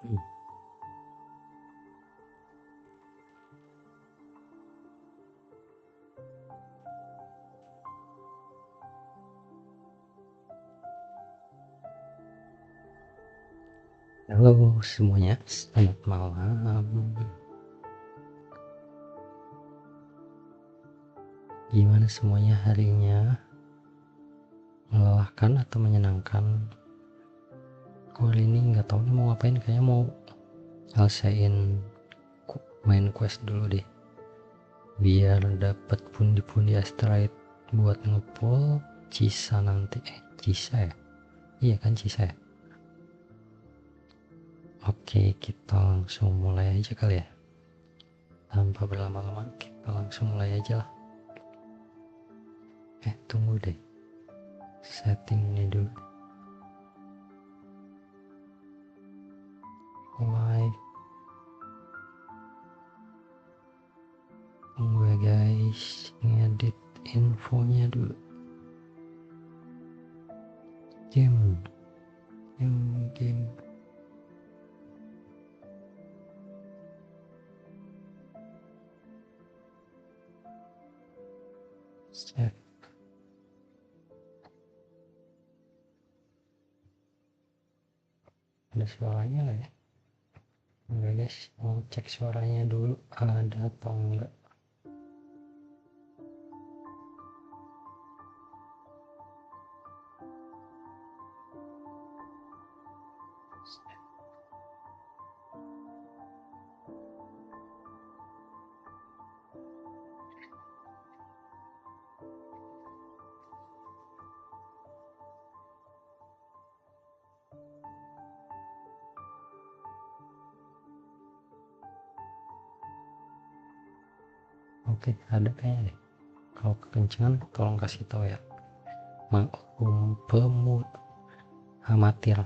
Hmm. Halo semuanya, selamat malam. Gimana semuanya harinya? Melelahkan atau menyenangkan? Kali ini nggak tahu nih mau ngapain, kayaknya mau nyelesain main quest dulu deh, biar dapet pundi-pundi asteroid buat ngepull Cisa nanti. Cisa ya? Iya kan Cisa ya? Oke, kita langsung mulai aja kali ya. Tanpa berlama-lama, kita langsung mulai aja lah. Tunggu deh, setting ini dulu. Mulai. Tunggu ya guys, ngedit infonya dulu. Game. Save. Ada suaranya nggak ya? Enggak guys, mau cek suaranya dulu ada atau enggak. Oke, ada kayaknya deh. Kalau kekencangan tolong kasih tahu ya. Maklum amatir.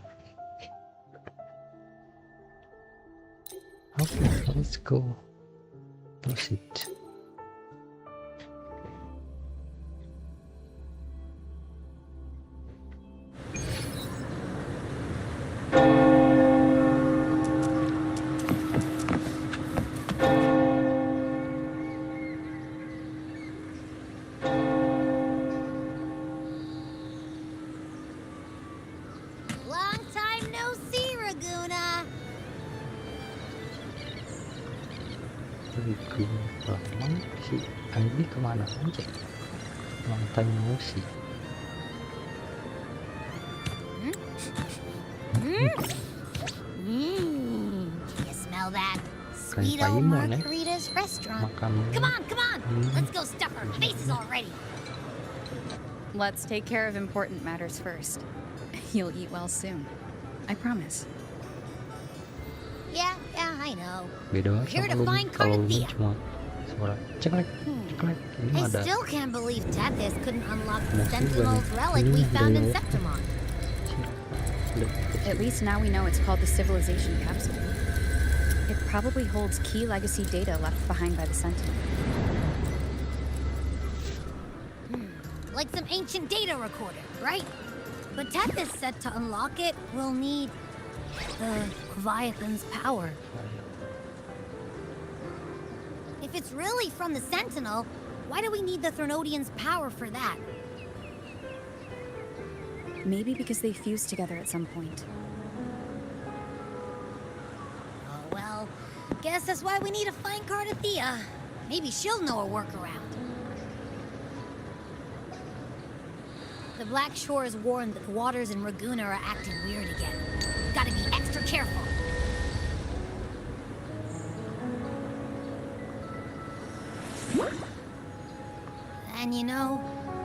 Oke, let's go. Proceed. Long time no see, Raguna. Emang si Ivy kemana aja? Long time no see. Can you smell that? Kayak Sweet old Paimon ya. Margarita's restaurant. Makan. Come on. Let's go stuff our faces already. Let's take care of important matters first. You'll eat well soon. I promise. Yeah, I know. Beda banget Here sama to lu, find kalau lu Carnithia. cuma suara ceklek. Ini I ada still can't believe Tethys couldn't unlock the Masih Sentinel's banyak. relic Ini we found in ada- Septimon. At least now we know it's called the Civilization Capsule. It probably holds key legacy data left behind by the Sentinel. Like some ancient data recorder, right? But Tethys said to unlock it, we'll need the Leviathan's power. If it's really from the Sentinel, why do we need the Threnodian's power for that? Maybe because they fused together at some point. Oh, well, guess that's why we need to find Carnithia. Maybe she'll know a workaround. The Black Shore is warned that the waters in Raguna are acting weird again. Gotta be extra careful. And you know,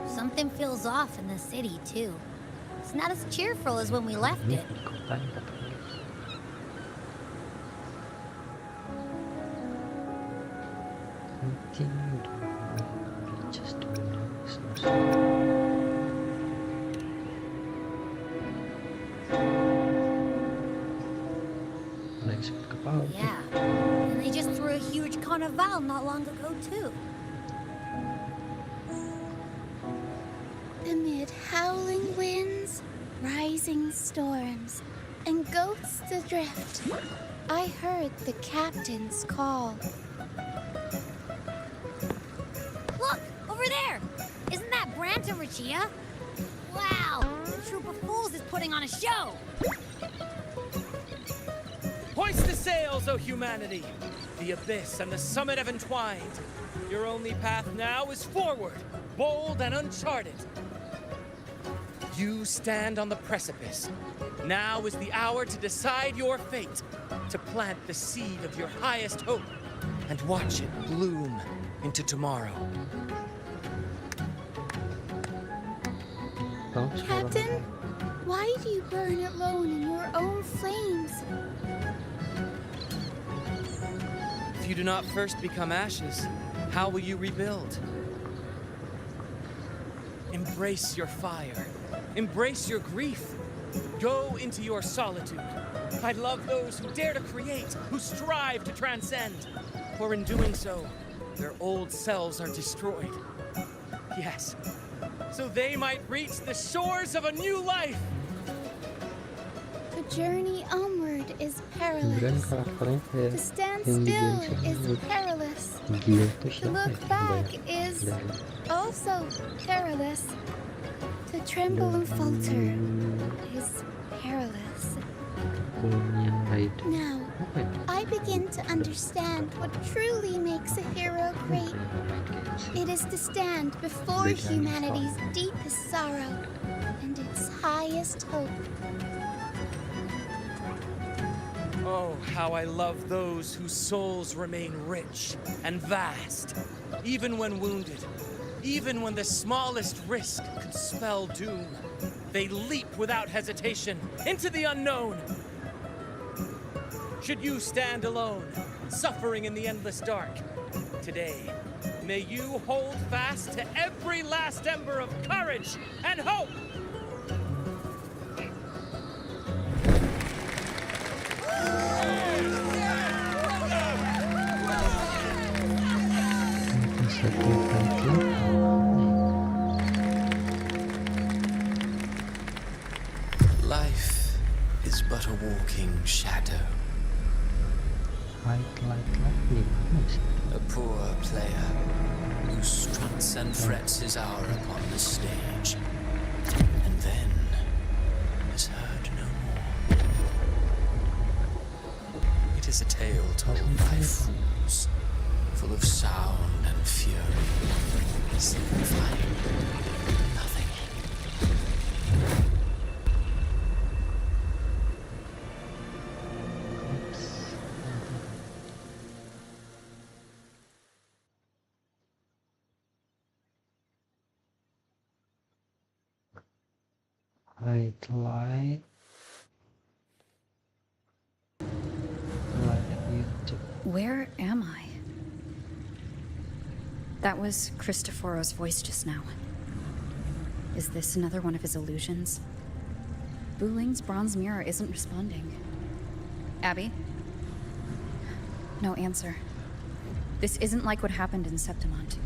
something feels off in the city, too. It's not as cheerful as when we left Ini it. di kota ini katanya. Just doing this. Like kepala. Yeah, and they just threw a huge carnival not long ago, too. Amid howling winds, rising storms, and ghosts adrift. I heard the captain's call. Look! Over there! Isn't that Brant and Rachia? Wow! The troop of fools is putting on a show! Hoist the sails, O humanity! The abyss and the summit have entwined. Your only path now is forward, bold and uncharted. You stand on the precipice. Now is the hour to decide your fate, to plant the seed of your highest hope, and watch it bloom into tomorrow. Captain, why do you burn alone in your own flames? If you do not first become ashes, how will you rebuild? Embrace your fire. Embrace your grief. Go into your solitude. I love those who dare to create, who strive to transcend. For in doing so, their old selves are destroyed. Yes, so they might reach the shores of a new life. The journey onward is perilous. Kemudian karakternya kayak To stand yang di still game is sih. perilous. Gil itu To siapa look ya? back Banyak is dari also perilous. To tremble and falter is perilous. punya raid. Now, Apa ya? I begin to understand what truly makes a hero great. It is to stand before humanity's deepest sorrow and its highest hope. Oh, how I love those whose souls remain rich and vast, even when wounded, even when the smallest risk could spell doom. They leap without hesitation into the unknown. Should you stand alone, suffering in the endless dark, today, may you hold fast to every last ember of courage and hope. Life is but a walking shadow, Light nih. a poor player who struts and frets his hour upon the stage, and then is heard no more. It is a tale told by fools, full of sound and fury, signifying nothing. Light YouTube. Where am I? That was Cristoforo's voice just now. Is this another one of his illusions? Buling's bronze mirror isn't responding. Abby? No answer. This isn't like what happened in Septimont.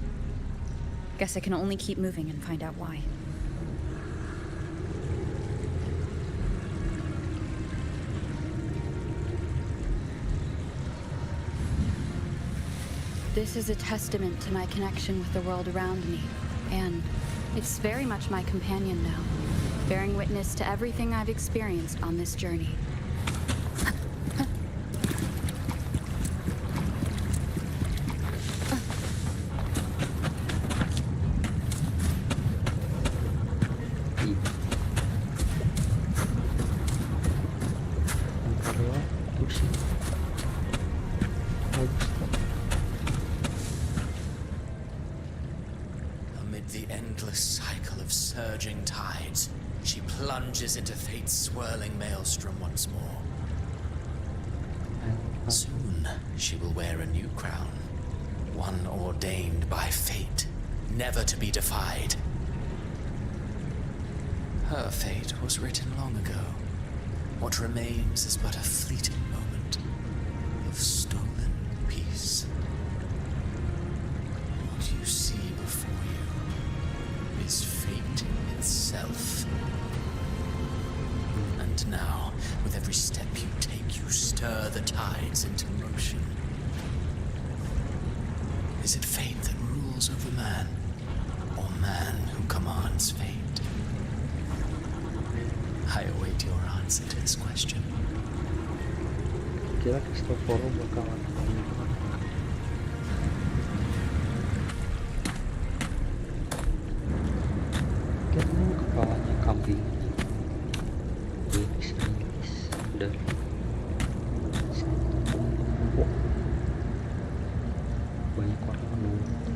Guess I can only keep moving and find out why. This is a testament to my connection with the world around me, and it's very much my companion now, bearing witness to everything I've experienced on this journey. Amid the endless cycle of surging tides, she plunges into fate's swirling maelstrom once more. Soon, she will wear a new crown, one ordained by fate, never to be defied. Her fate was written long ago. What remains is but a fleeting moment of stolen peace. What you see before you is fate itself. And now, with every tides into motion. Is it fate that rules over man, or man who commands fate? I await your answer to this question. Kira Cristoforo bakalan ketemu kepalanya kambing rilis dari satu kelompok. Banyak orang menunggu.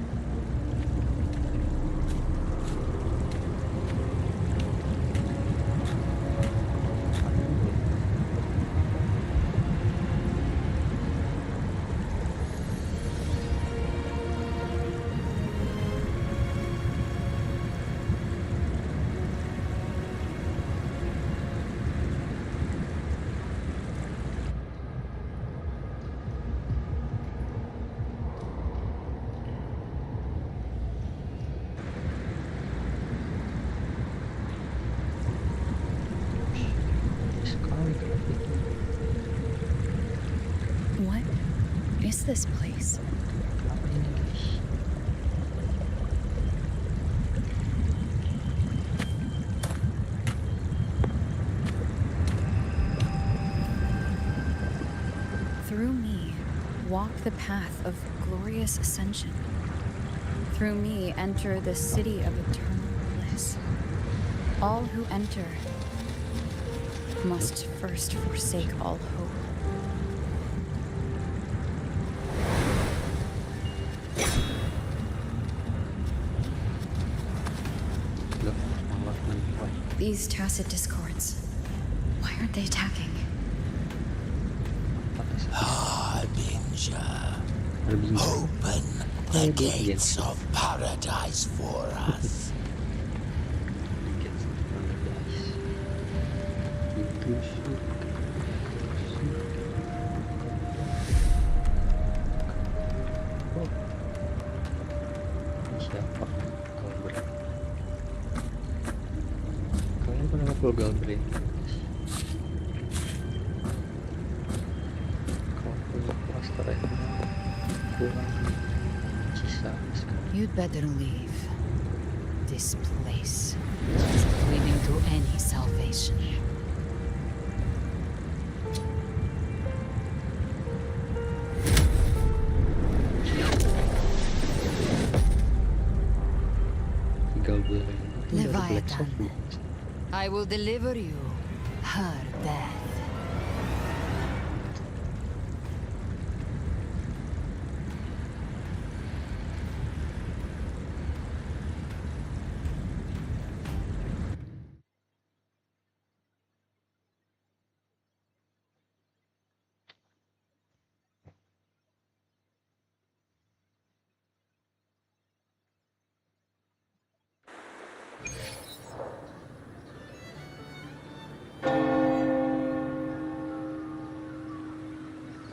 What is this place? Apa ini guys? Through me, walk the path of glorious ascension. Through me, enter the city of eternal bliss. All who enter must first forsake all hope. Look, malah menimpa. These tacit discords, why aren't they attacking? Harbinger, Harbinger. open the gates of paradise for us. Gates of Paradise. Itu sih. Oh. Ini siapa? Galbraith. Kalian pernah ngobrol Galbraith? Kalau punya plaster itu kurang sisa sekali. You'd better leave this place. It's leading to any salvation. Galbraith. Leviathan, I will deliver you her death.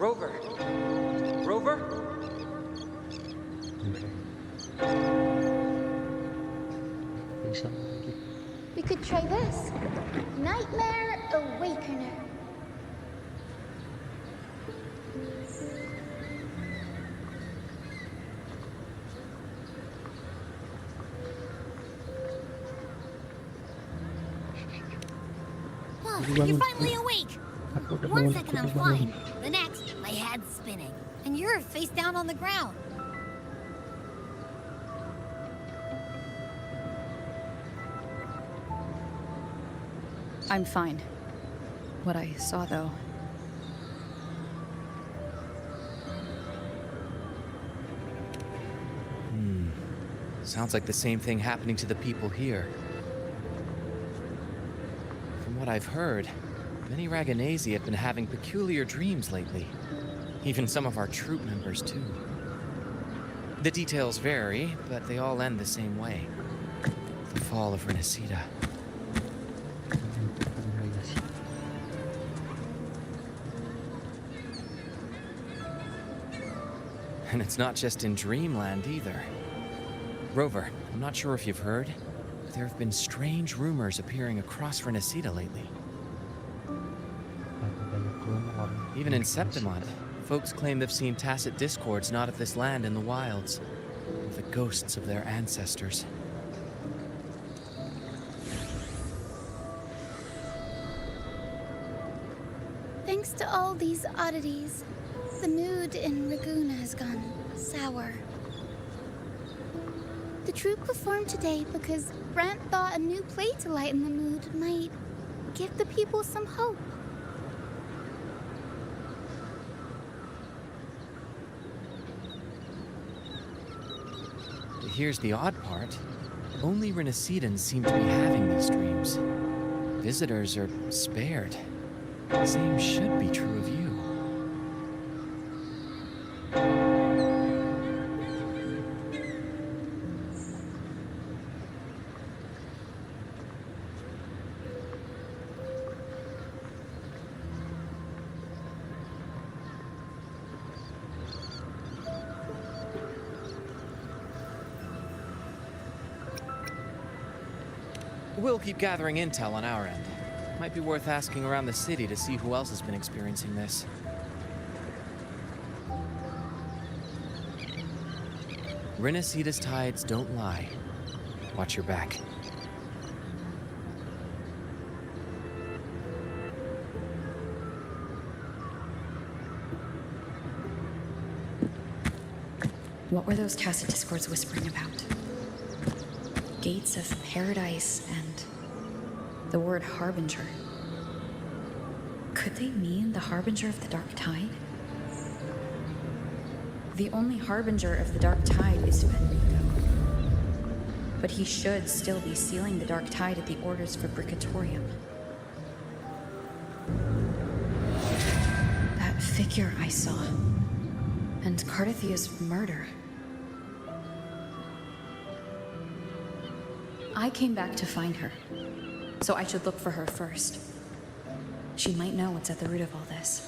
Rover! Rover? Bisa lagi. We could try this. Nightmare Awakener. Oh, Bangun. you're finally awake. Aku udah One bangun, second aku I'm udah bangun. fine. The next, my head's spinning. And you're face down on the ground. I'm fine. What I saw, though. Sounds like the same thing happening to the people here. From what I've heard, many Raganesi have been having peculiar dreams lately. Even some of our troop members, too. The details vary, but they all end the same way. The fall of Rinascita. And it's not just in Dreamland either. Rover, I'm not sure if you've heard, but there have been strange rumors appearing across Rinascita lately. Ada banyak rumor. Even in Septimont, folks claim they've seen tacit discords not of this land in the wilds, with the ghosts of their ancestors. Thanks to all these oddities, the mood in Raguna has gone sour. The troupe performed today because Brant thought a new play to lighten the mood might give the people some hope. Here's the odd part. Only rinascitans seem to be having these dreams. Visitors are spared. The same should be true of you. We'll keep gathering intel on our end. Might be worth asking around the city to see who else has been experiencing this. Rinascita's tides don't lie. Watch your back. What were those tacit discords whispering about? Gates of paradise and the word harbinger. Could they mean the harbinger of the dark tide? The only harbinger of the dark tide is Fenrico. But he should still be sealing the dark tide at the orders for Bricatorium. That figure I saw. And Cardathia's murder. I came back to find her, so I should look for her first. She might know what's at the root of all this.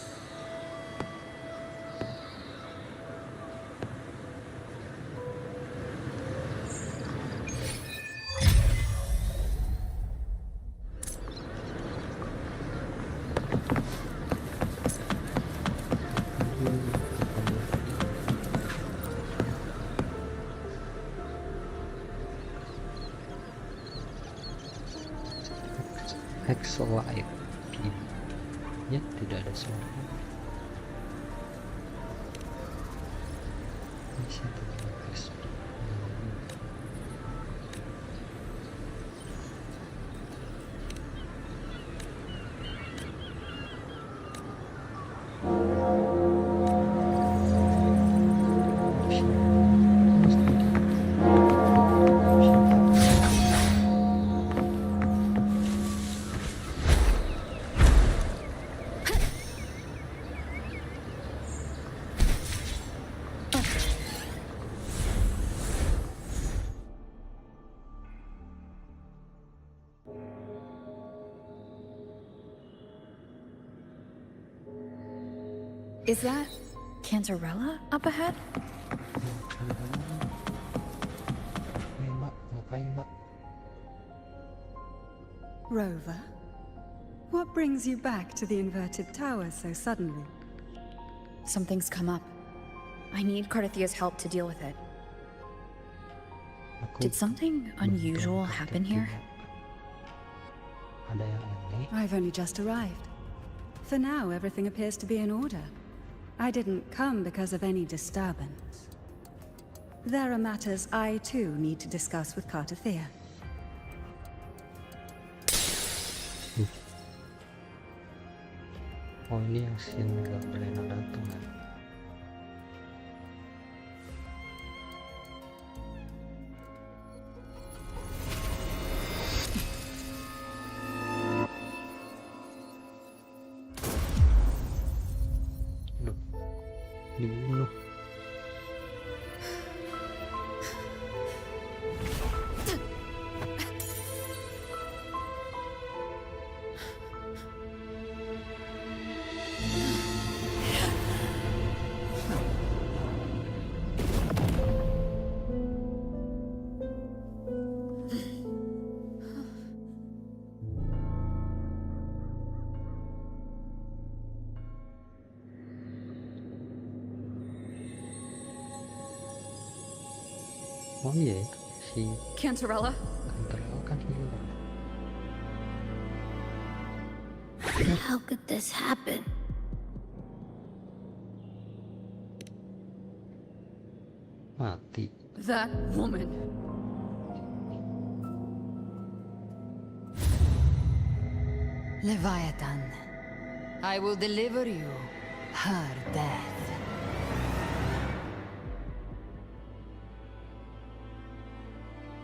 Exolive. Ya, tidak ada suara. Bisa tuh. Is that Cantarella up ahead? Mbak, ngapain Mbak? Rover, what brings you back to the inverted tower so suddenly? Something's come up. I need Cardathia's help to deal with it. Did something unusual happen here? Ada yang aneh. I've only just arrived. For now, everything appears to be in order. I didn't come because of any disturbance. There are matters I too need to discuss with Cardathia. Oh, ini yang scene Gabriela datang kan? Aduh, dibunuh. Oh iya ya, si Cantarella? Kantarel kan hilang. How could this happen? Mati. That woman. Leviathan, I will deliver you her death.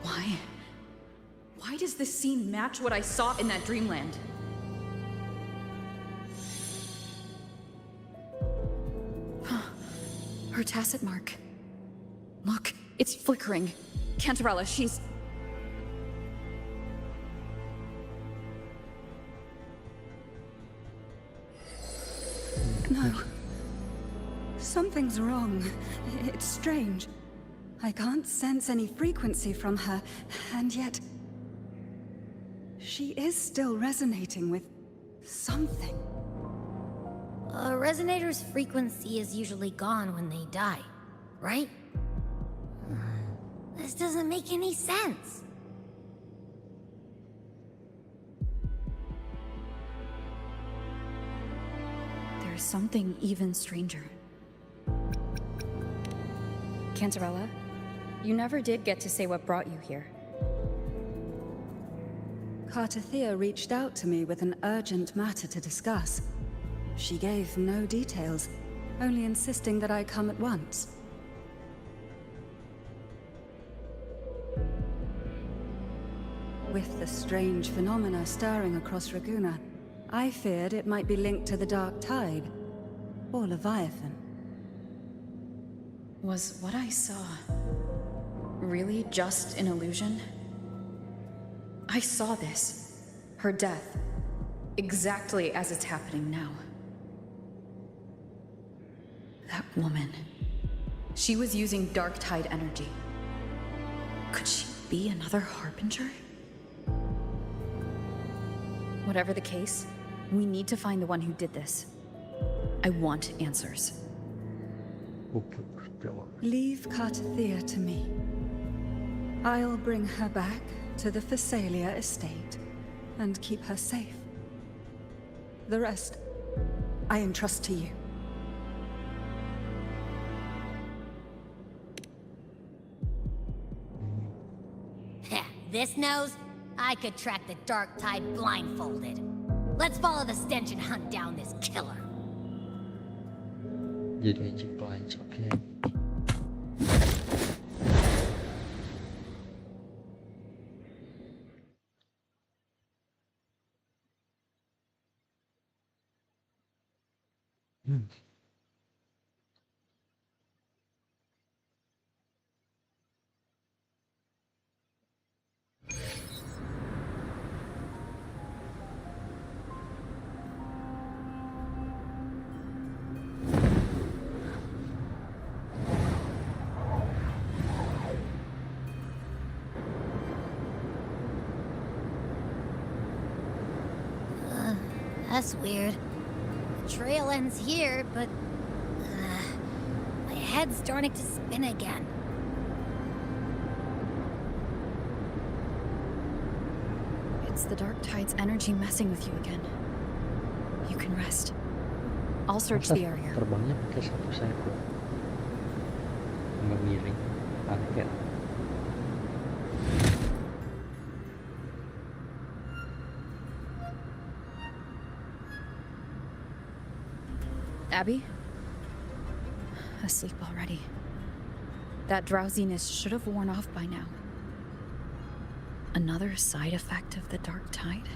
Why? Why does this scene match what I saw in that dreamland? Her tacit mark. Look, it's flickering. Cantarella, she's... No. Something's wrong. It's strange. I can't sense any frequency from her, and yet... she is still resonating with something. A resonator's frequency is usually gone when they die, right? This doesn't make any sense. There's something even stranger. Cantarella, you never did get to say what brought you here. Cartathea reached out to me with an urgent matter to discuss. She gave no details, only insisting that I come at once. With the strange phenomena stirring across Raguna, I feared it might be linked to the Dark Tide, or Leviathan. Was what I saw really just an illusion? I saw this, her death, exactly as it's happening now. That woman, she was using Dark Tide energy. Could she be another Harbinger? Whatever the case, we need to find the one who did this. I want answers. Leave Cartathea to me. I'll bring her back to the Phasalia estate and keep her safe. The rest, I entrust to you. Heh, this nose? I could track the Dark Tide blindfolded. Let's follow the stench and hunt down this killer. Jadi blind, oke. That's weird. The trail ends here, but... my head's starting to spin again. It's the Dark Tide's energy messing with you again. You can rest. I'll search the area. Terbangnya pakai satu sayap. Nggak miring. Aneh ya. Abby? Asleep already. That drowsiness should have worn off by now. Another side effect of the Dark Tide?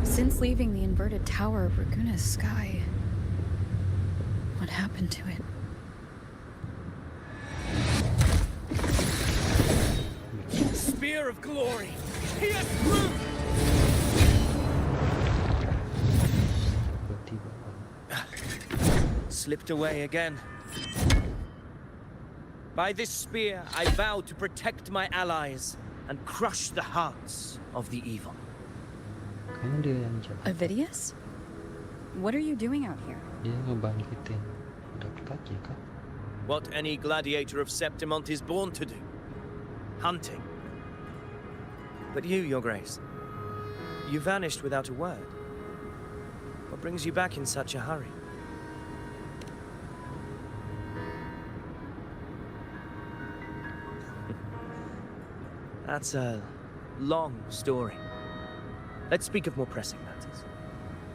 Since leaving the inverted tower of Raguna's sky, what happened to it? Spear of glory! Pierce through! Slipped away again. By this spear, I vow to protect my allies and crush the hearts of the evil. Kayaknya dia yang jago. Avidius? What are you doing out here? Dia ngebangkitin dapat aja kan. What any gladiator of Septimont is born to do. Hunting. But you, Your Grace, you vanished without a word. What brings you back in such a hurry? That's a long story. Let's speak of more pressing matters.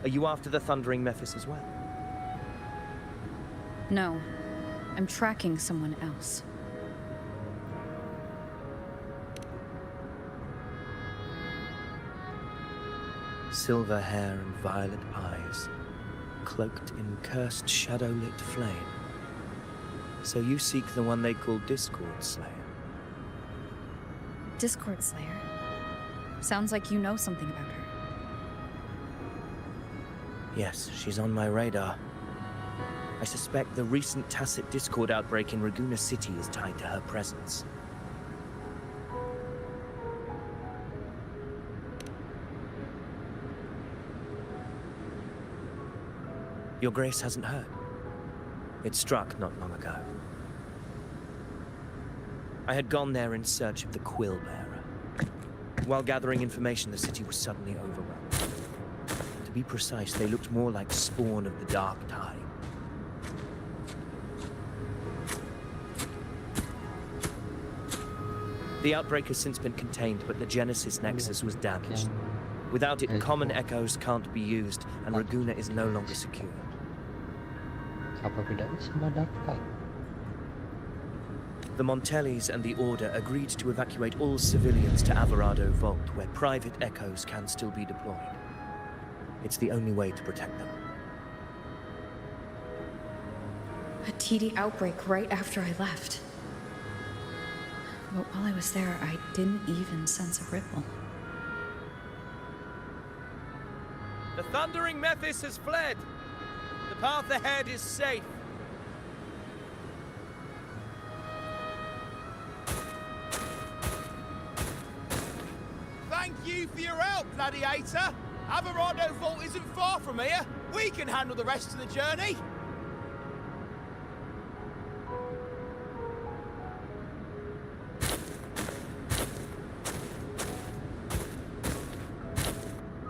Are you after the Thundering Mephis as well? No. I'm tracking someone else. Silver hair and violet eyes, cloaked in cursed shadow-lit flame. So you seek the one they call Discord Slayer. Discord Slayer? Sounds like you know something about her. Yes, she's on my radar. I suspect the recent tacit Discord outbreak in Raguena City is tied to her presence. Your Grace hasn't heard. It struck not long ago. I had gone there in search of the Quill Bearer. While gathering information, the city was suddenly overwhelmed. To be precise, they looked more like spawn of the Dark Tide. The outbreak has since been contained, but the Genesis Nexus was damaged. Without it, common echoes can't be used, and Raguena is no longer secure. Apa bedanya sama Dark Tide? The Montellis and the Order agreed to evacuate all civilians to Averado Vault, where private echoes can still be deployed. It's the only way to protect them. A TD outbreak right after I left. But while I was there, I didn't even sense a ripple. The Thundering Mephis has fled. The path ahead is safe. Thank you for your help, Gladiator. Averado Vault isn't far from here. We can handle the rest of the journey.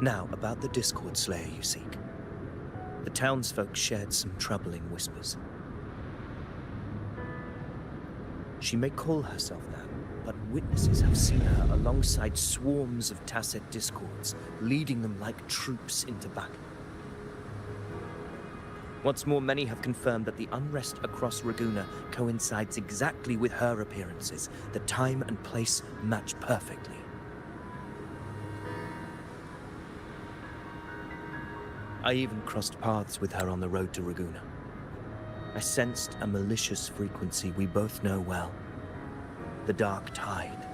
Now, about the Discord Slayer you seek. The townsfolk shared some troubling whispers. She may call herself that, but witnesses have seen her alongside swarms of tacit discords, leading them like troops into battle. What's more, many have confirmed that the unrest across Raguena coincides exactly with her appearances. The time and place match perfectly. I even crossed paths with her on the road to Raguena. I sensed a malicious frequency we both know well. The Dark Tide.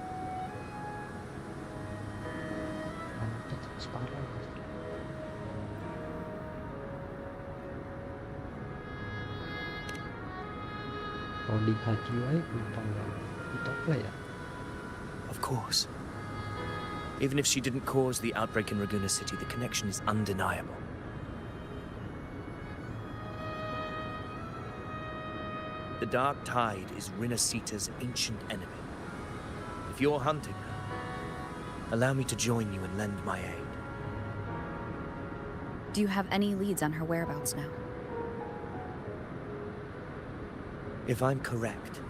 Of course. Even if she didn't cause the outbreak in Raguena City, the connection is undeniable. The Dark Tide is rinascita's ancient enemy. If you're hunting her, allow me to join you and lend my aid. Do you have any leads on her whereabouts now? If I'm correct,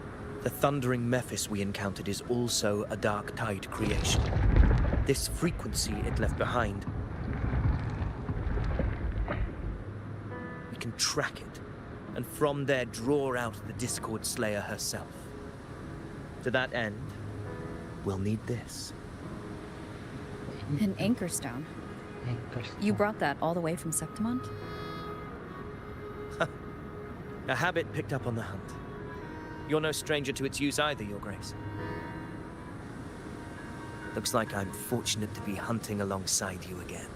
the Thundering Mephis we encountered is also a Dark Tide creation. This frequency it left behind, we can track it, and from there draw out the Discord Slayer herself. To that end, we'll need this. An anchor stone. You brought that all the way from Septimont? A habit picked up on the hunt. You're no stranger to its use either, Your Grace. Looks like I'm fortunate to be hunting alongside you again.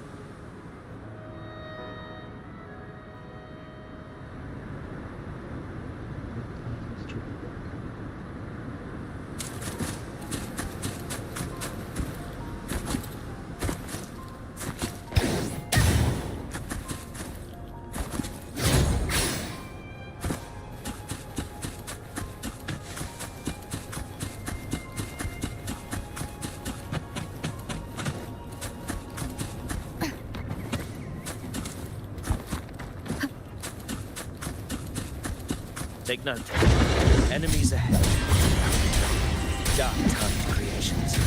Take note. Enemies ahead. Dark time creations.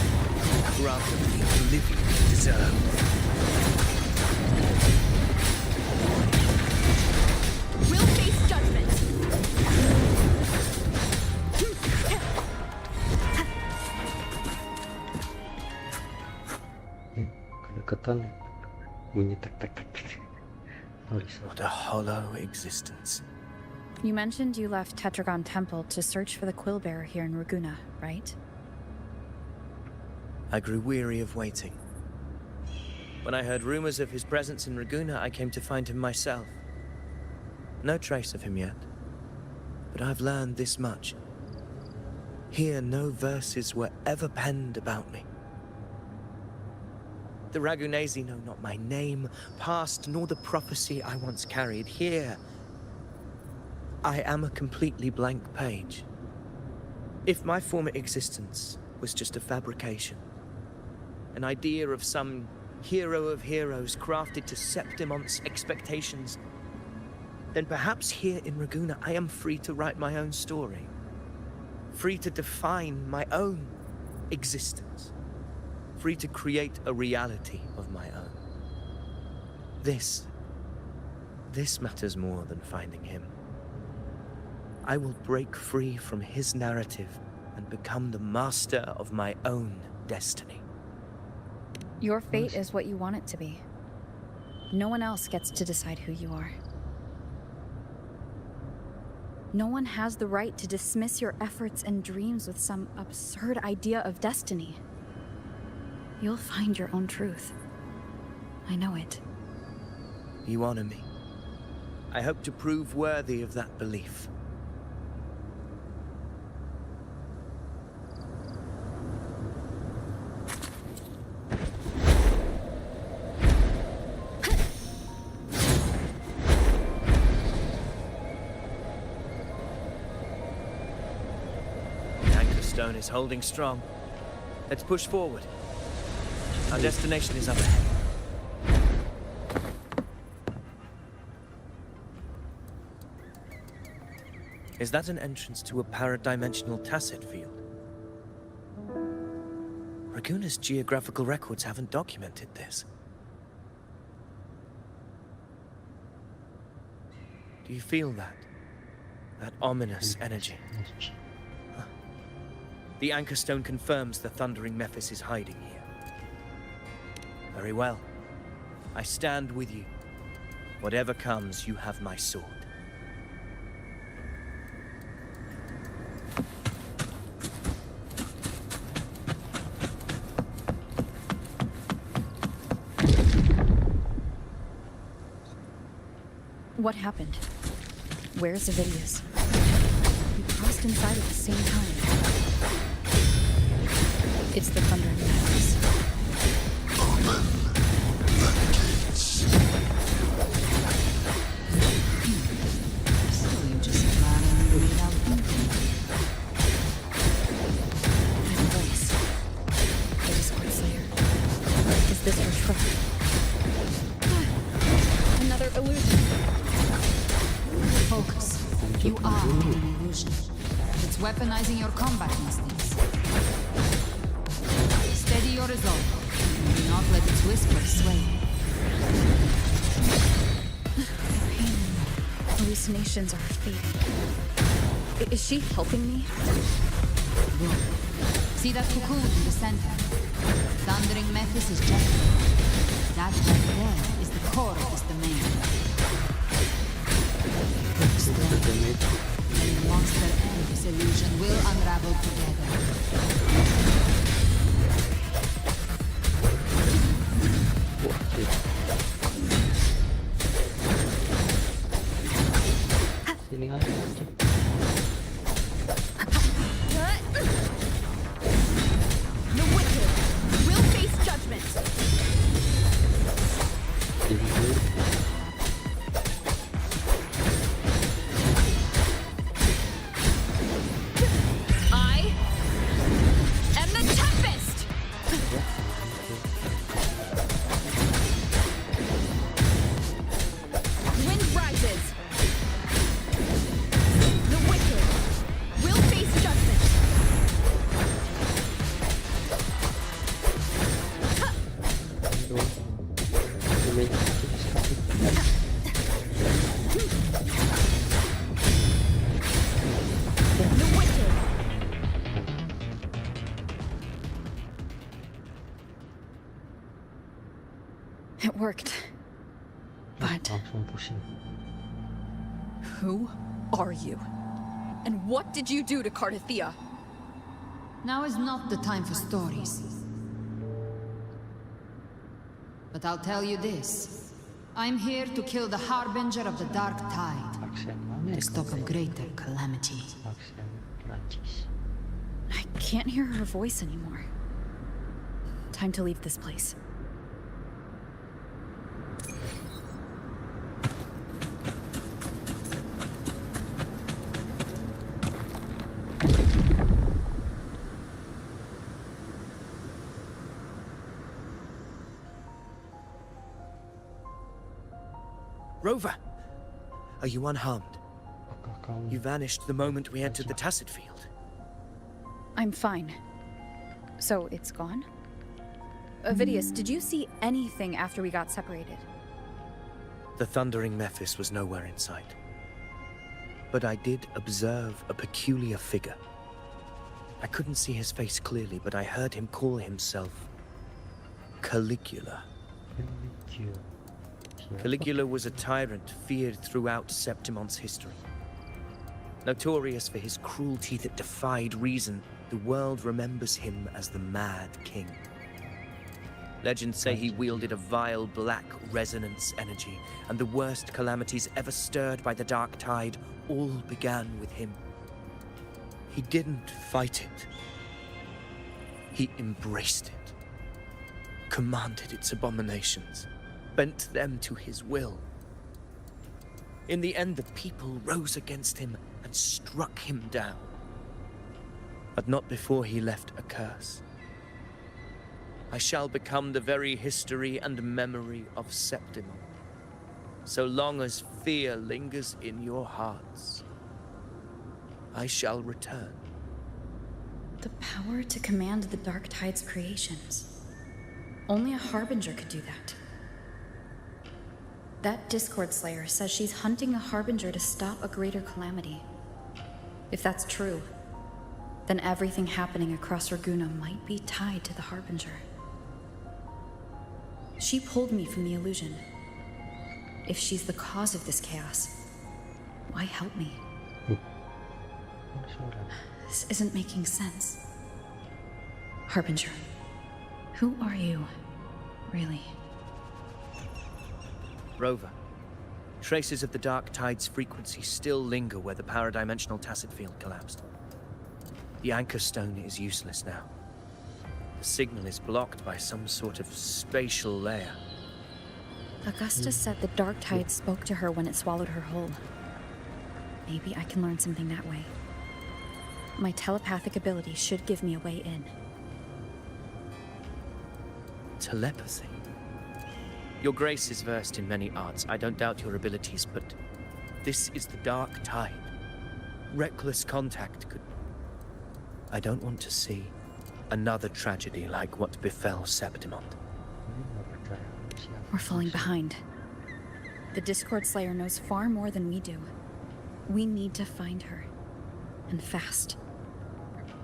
Grant them the oblivion they deserve. We'll face judgment. Kedekatan bunyi tek tek tek. What a hollow existence. You mentioned you left Tetragon Temple to search for the Quillbearer here in Raguna, right? I grew weary of waiting. When I heard rumors of his presence in Raguna, I came to find him myself. No trace of him yet, but I've learned this much. Here, no verses were ever penned about me. The Ragunesi know not my name, past, nor the prophecy I once carried. Here, I am a completely blank page. If my former existence was just a fabrication, an idea of some hero of heroes crafted to Septimon's expectations, then perhaps here in Raguna I am free to write my own story. Free to define my own existence. Free to create a reality of my own. This matters more than finding him. I will break free from his narrative and become the master of my own destiny. Your fate is what you want it to be. No one else gets to decide who you are. No one has the right to dismiss your efforts and dreams with some absurd idea of destiny. You'll find your own truth. I know it. You honor me. I hope to prove worthy of that belief. The anchor stone is holding strong. Let's push forward. Our destination is up ahead. Is that an entrance to a paradimensional tacit field? Raguna's geographical records haven't documented this. Do you feel that? That ominous energy? Huh. The anchor stone confirms the thundering Mephis is hiding here. Very well. I stand with you. Whatever comes, you have my sword. What happened? Where's Avidius? We crossed inside at the same time. It's the thundering Mephis. Weaponizing your combat instincts. Steady your resolve. Do not let its whisper sway you. Pain. Hallucinations are fading. Is she helping me? Good. See that cocoon in the center? Thundering Mephis is gentle. That right there is the core of this domain. And the monster and this illusion will unravel together. Sini aja. The wicked will face judgment. I am the It worked. But Langsung pusing. who are you? And what did you do to Cardathia? Now is not the time for stories. But I'll tell you this. I'm here to kill the Harbinger of the Dark Tide. Aksen mana To ya? stop a greater calamity. Aksen Prancis. I can't hear her voice anymore. Time to leave this place. Rover! Are you unharmed? Apakah kamu You vanished the moment we entered the Tacit Field. I'm fine. So it's gone? Ovidius, did you see anything after we got separated? The thundering Mephis was nowhere in sight. But I did observe a peculiar figure. I couldn't see his face clearly, but I heard him call himself Caligula. Caligula? Siapa? Caligula was a tyrant feared throughout Septimon's history. Notorious for his cruelty that defied reason, the world remembers him as the Mad King. Legends say he wielded a vile black resonance energy, and the worst calamities ever stirred by the Dark Tide all began with him. He didn't fight it. He embraced it, commanded its abominations, bent them to his will. In the end, the people rose against him and struck him down. But not before he left a curse. I shall become the very history and memory of Septimon, so long as fear lingers in your hearts. I shall return. The power to command the Dark Tide's creations. Only a Harbinger could do that. That Discord Slayer says she's hunting a Harbinger to stop a greater calamity. If that's true, then everything happening across Raguna might be tied to the Harbinger. She pulled me from the illusion. If she's the cause of this chaos, why help me? This isn't making sense. Harbinger, who are you, really? Rover, traces of the Dark Tide's frequency still linger where the paradimensional Tacit Field collapsed. The anchor stone is useless now. The signal is blocked by some sort of spatial layer. Augusta said the Dark Tide spoke to her when it swallowed her whole. Maybe I can learn something that way. My telepathic ability should give me a way in. Telepathy? Your Grace is versed in many arts. I don't doubt your abilities, but this is the Dark Tide. Reckless contact could... I don't want to see another tragedy like what befell Septimon. We're falling behind. The Discord Slayer knows far more than we do. We need to find her. And fast.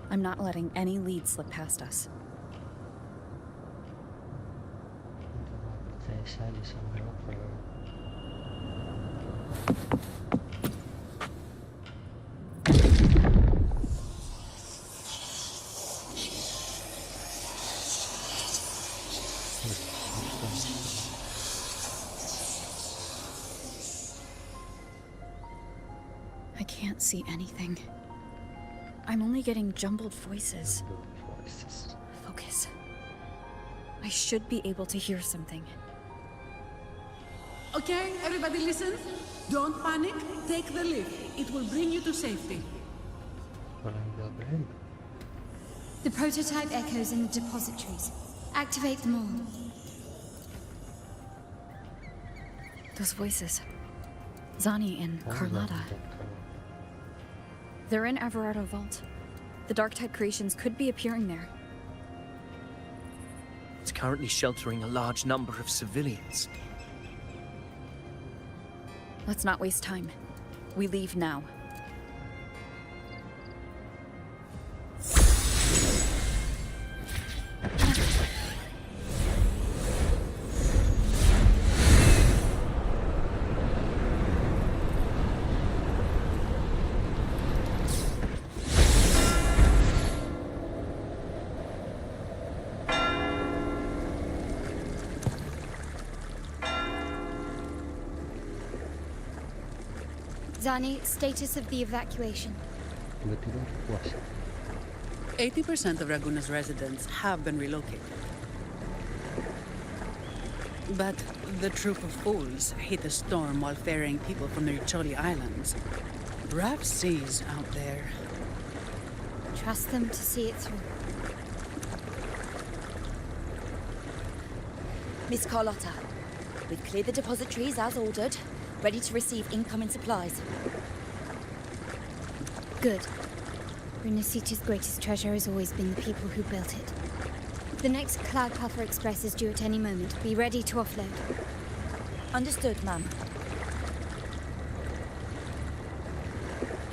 I'm not letting any lead slip past us. Percaya saja sama Rover. I can't see anything. I'm only getting jumbled voices. Focus. I should be able to hear something. Okay, everybody listen. Don't panic. Take the lift. It will bring you to safety. The prototype echoes in the depositories. Activate them all. Those voices. Zani and Carlotta. They're in Everardo Vault. The Dark Tide creations could be appearing there. It's currently sheltering a large number of civilians. Let's not waste time. We leave now. Zani, status of the evacuation. Tiba-tiba puas. 80% of Raguna's residents have been relocated. But the troop of fools hit a storm while ferrying people from the Riccioli Islands. Rough seas out there. Trust them to see it through. Miss Carlotta, we've cleared the depositories as ordered, ready to receive incoming supplies. Good. Rinascita's greatest treasure has always been the people who built it. The next Cloud Puffer Express is due at any moment. Be ready to offload. Understood, ma'am.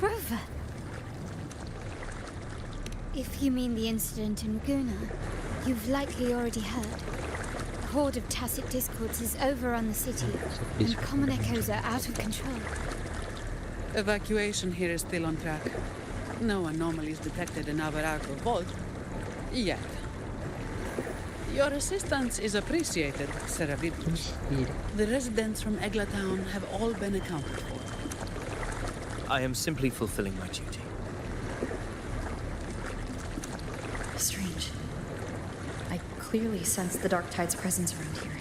Rover! If you mean the incident in Laguna, you've likely already heard. A horde of tacit discords has overrun the city, and common echoes are out of control. Evacuation here is still on track. No anomalies detected in our Arco vault. Yet. Your assistance is appreciated, Seravidus. The residents from Egla Town have all been accounted for. I am simply fulfilling my duty. Strange. I clearly sense the Dark Tide's presence around here.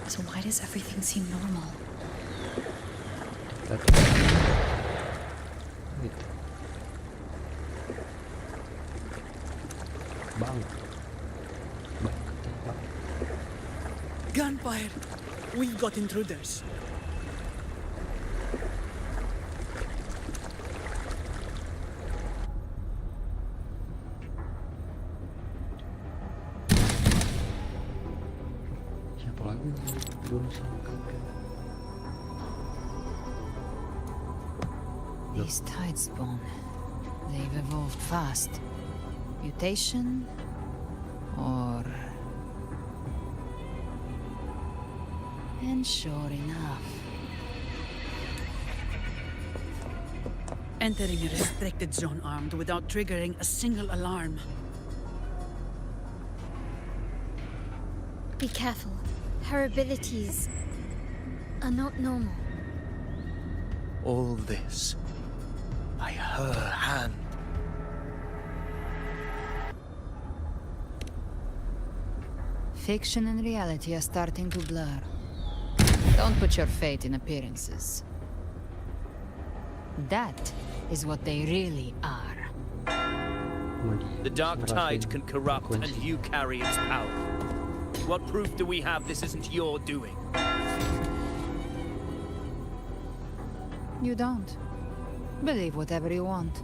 So why does everything seem normal? Gunfire! We've got intruders. Siapa lagi dulu sangka? These tide spawn. They've evolved fast. Mutation? Or... And sure enough... Entering a restricted zone armed without triggering a single alarm. Be careful. Her abilities are not normal. All this by her hand. Fiction and reality are starting to blur. Don't put your faith in appearances. That is what they really are. The Dark Tide can corrupt, and you carry its power. What proof do we have this isn't your doing? You don't. Believe whatever you want.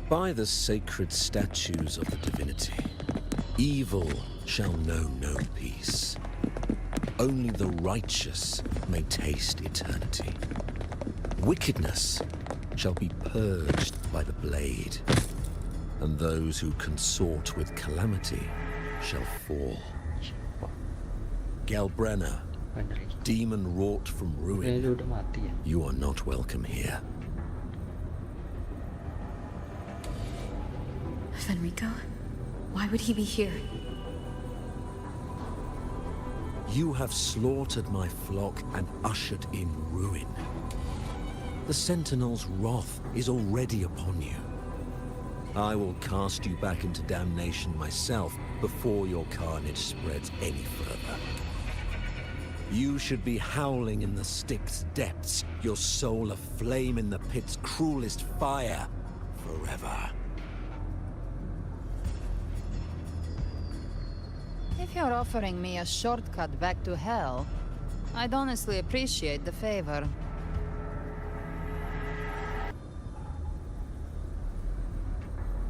By the sacred statues of the divinity, evil shall know no peace. Only the righteous may taste eternity. Wickedness shall be purged by the blade, and those who consort with calamity shall fall. Galbrenna, demon wrought from ruin, you are not welcome here. Fenrico? Why would he be here? You have slaughtered my flock and ushered in ruin. The Sentinel's wrath is already upon you. I will cast you back into damnation myself before your carnage spreads any further. You should be howling in the Styx depths, your soul aflame in the pit's cruelest fire, forever. If you're offering me a shortcut back to hell, I'd honestly appreciate the favor.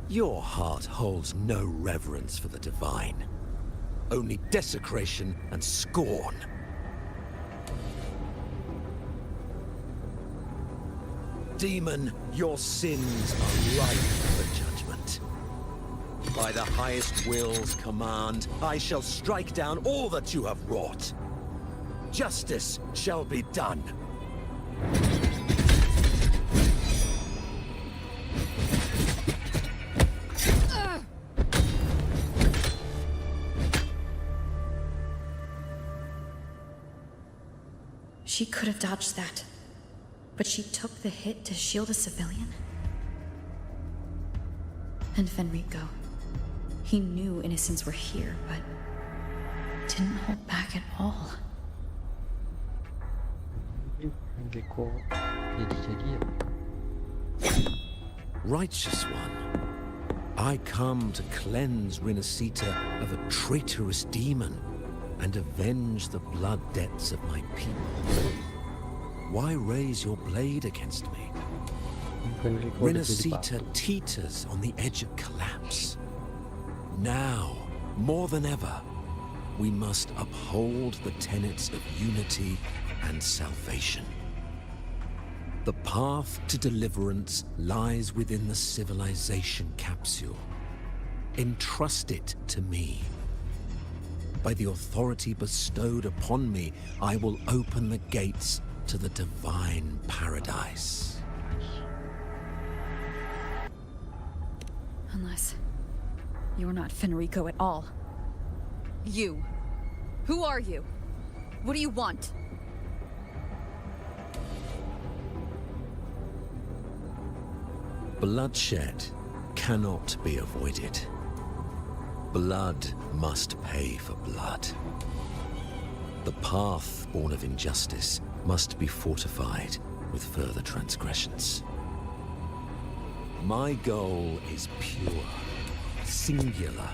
Your heart holds no reverence for the divine. Only desecration and scorn. Demon, your sins are ripe for judgment. By the highest will's command, I shall strike down all that you have wrought. Justice shall be done. She could have dodged that, but she took the hit to shield a civilian? And Fenrico, he knew innocents were here, but didn't hold back at all. Righteous one, I come to cleanse Rinascita of a traitorous demon and avenge the blood debts of my people. Why raise your blade against me? Rinascita teeters on the edge of collapse. Now, more than ever, we must uphold the tenets of unity and salvation. The path to deliverance lies within the civilization capsule. Entrust it to me. By the authority bestowed upon me, I will open the gates to the divine paradise. Unless you're not Fenrico at all. You. Who are you? What do you want? Bloodshed cannot be avoided. Blood must pay for blood. The path born of injustice must be fortified with further transgressions. My goal is pure, singular.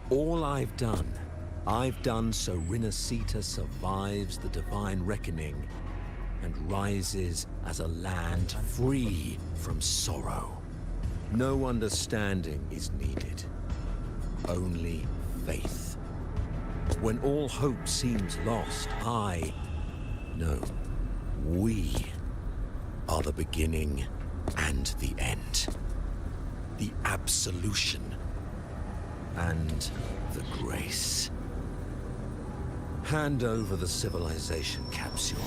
All I've done so Rinascita survives the divine reckoning and rises as a land free from sorrow. No understanding is needed, only faith. When all hope seems lost, we are the beginning and the end. The absolution and the grace. Hand over the civilization capsule.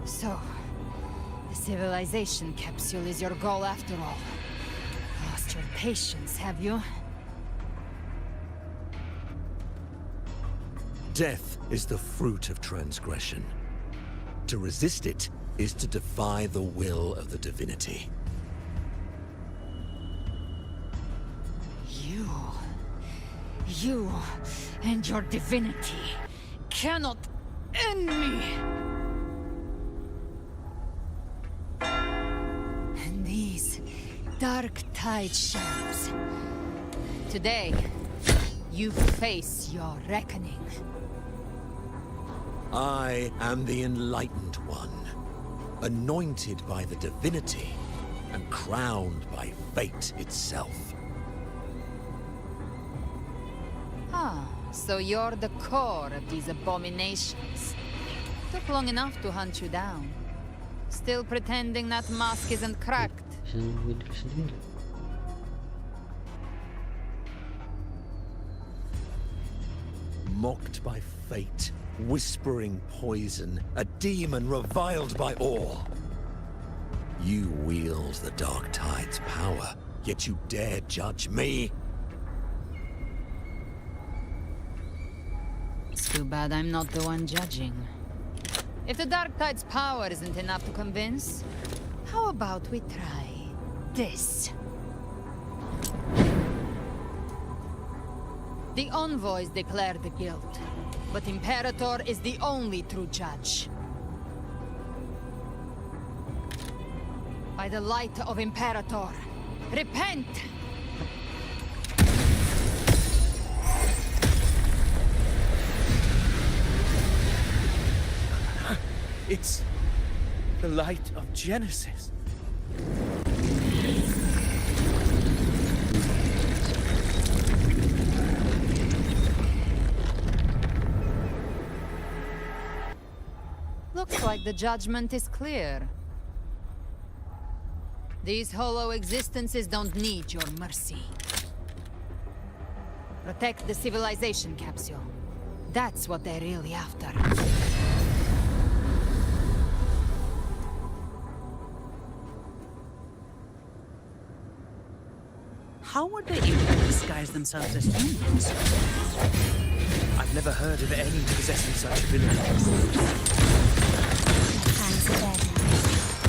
So, the civilization capsule is your goal after all. Lost your patience, have you? Death is the fruit of transgression. To resist it is to defy the will of the divinity. You and your divinity cannot end me! And these dark tide shadows. Today, you face your reckoning. I am the Enlightened One, anointed by the divinity and crowned by fate itself. Ah, so you're the core of these abominations. Took long enough to hunt you down. Still pretending that mask isn't cracked. Mocked by fate, whispering poison, a demon reviled by all. You wield the Dark Tide's power, yet you dare judge me? It's too bad I'm not the one judging. If the Dark Tide's power isn't enough to convince, how about we try this? The envoys declare the guilt, but Imperator is the only true judge. By the light of Imperator, repent! It's the light of Genesis. Looks like the judgment is clear. These hollow existences don't need your mercy. Protect the civilization capsule. That's what they're really after. How would they even disguise themselves as humans? I've never heard of any possessing such abilities. Hands are dead.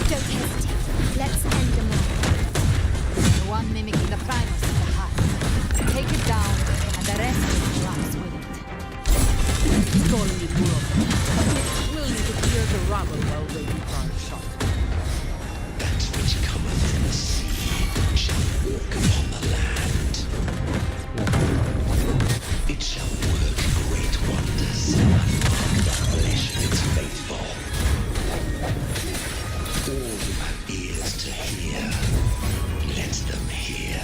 Don't hesitate. Let's end them all. The one mimicking the primus of the heart. Take it down, and the rest will collapse with it. Calling it world. We'll need to clear the rubble while waiting for our shot. That which cometh from the sea shall walk upon the land. It shall work great wonders and mark the flesh of its faithful. All who have ears to hear, let them hear.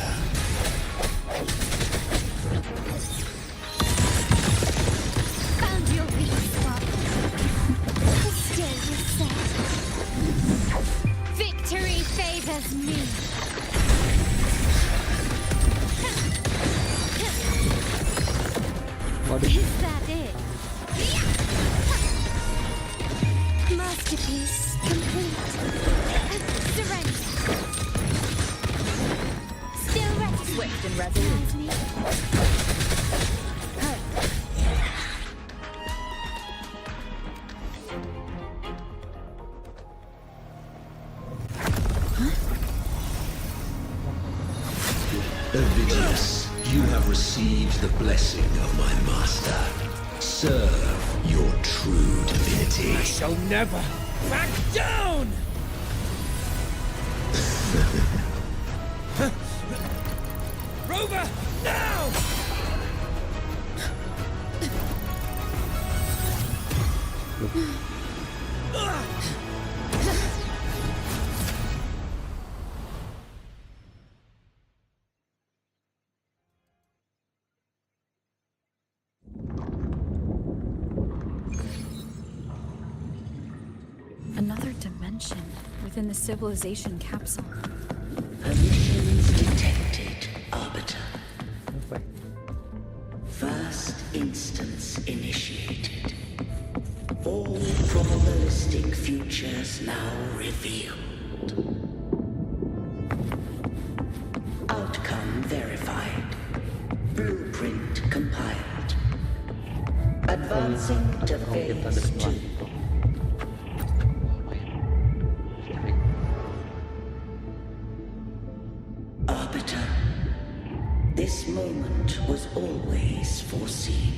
Found your weak spot. The stage is set. Victory favors me. Is that it? Masterpiece complete. Surrender. Still ready. Swift and resolute. Ovidius, you have received the blessing of my master. Serve your true divinity. I shall never back down! Rover, now! Another dimension within the civilization capsule. Emissions detected, Arbiter. First instance initiated. All probabilistic futures now revealed. Outcome verified. Blueprint compiled. Advancing to phase 2. Arbiter, this moment was always foreseen.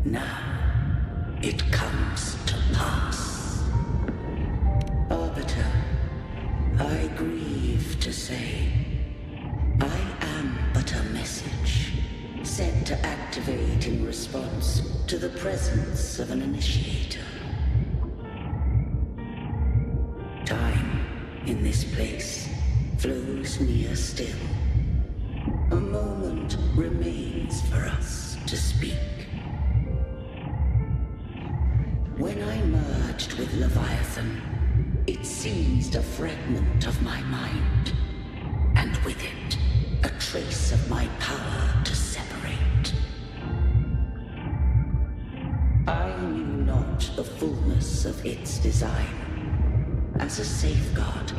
Now, it comes to pass. Arbiter, I grieve to say, I am but a message, sent to activate in response to the presence of an initiator. Time, in this place, flows near still. A moment remains for us to speak. When I merged with Leviathan, it seized a fragment of my mind, and with it, a trace of my power to separate. I knew not the fullness of its design. As a safeguard,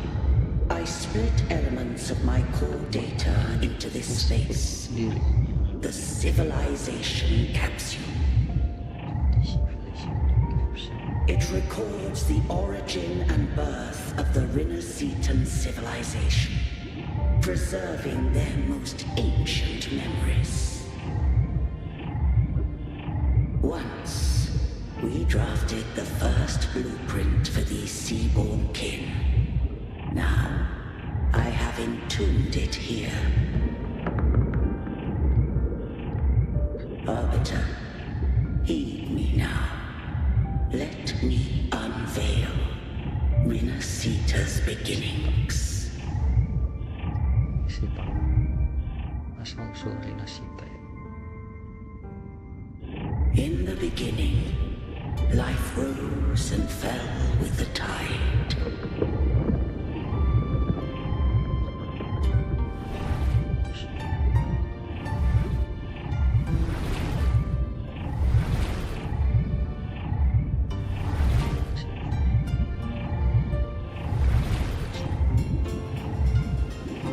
I split elements of my core data into this space. The civilization capsule. It records the origin and birth of the rinascitan civilization, preserving their most ancient memories. Once, we drafted the first blueprint for these seaborn kin. Now, I have entombed it here. Arbiter, heed me now. Let me unveil Rinascita's beginnings. Si tahu asal usul rinascita ya. In the beginning, life rose and fell with the tide.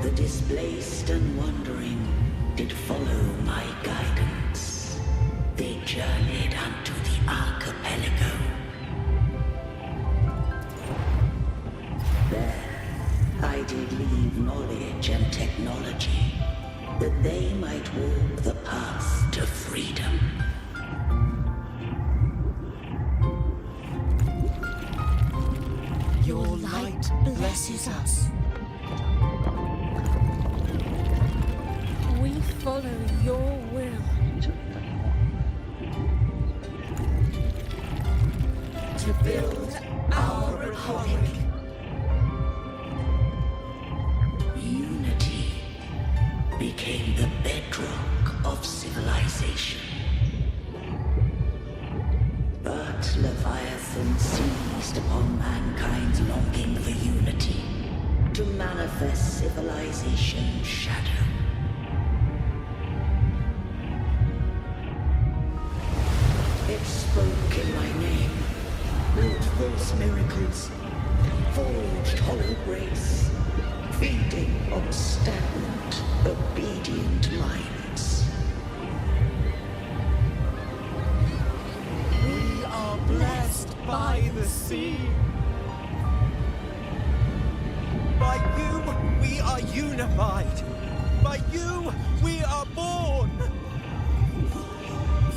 The displaced and wandering did follow my guidance. They journeyed unto the archipelago. There, I did leave knowledge and technology, that they might walk the path to freedom. Your light blesses us. We follow your will. To build our republic. Unity became the bedrock of civilization. But Leviathan seized upon mankind's longing for unity to manifest civilization's shadow. It spoke in my name, wrought those miracles, forged hollow grace, feeding on stagnant, obedient minds. We are blessed by the sea. By you, we are unified. By you, we are born.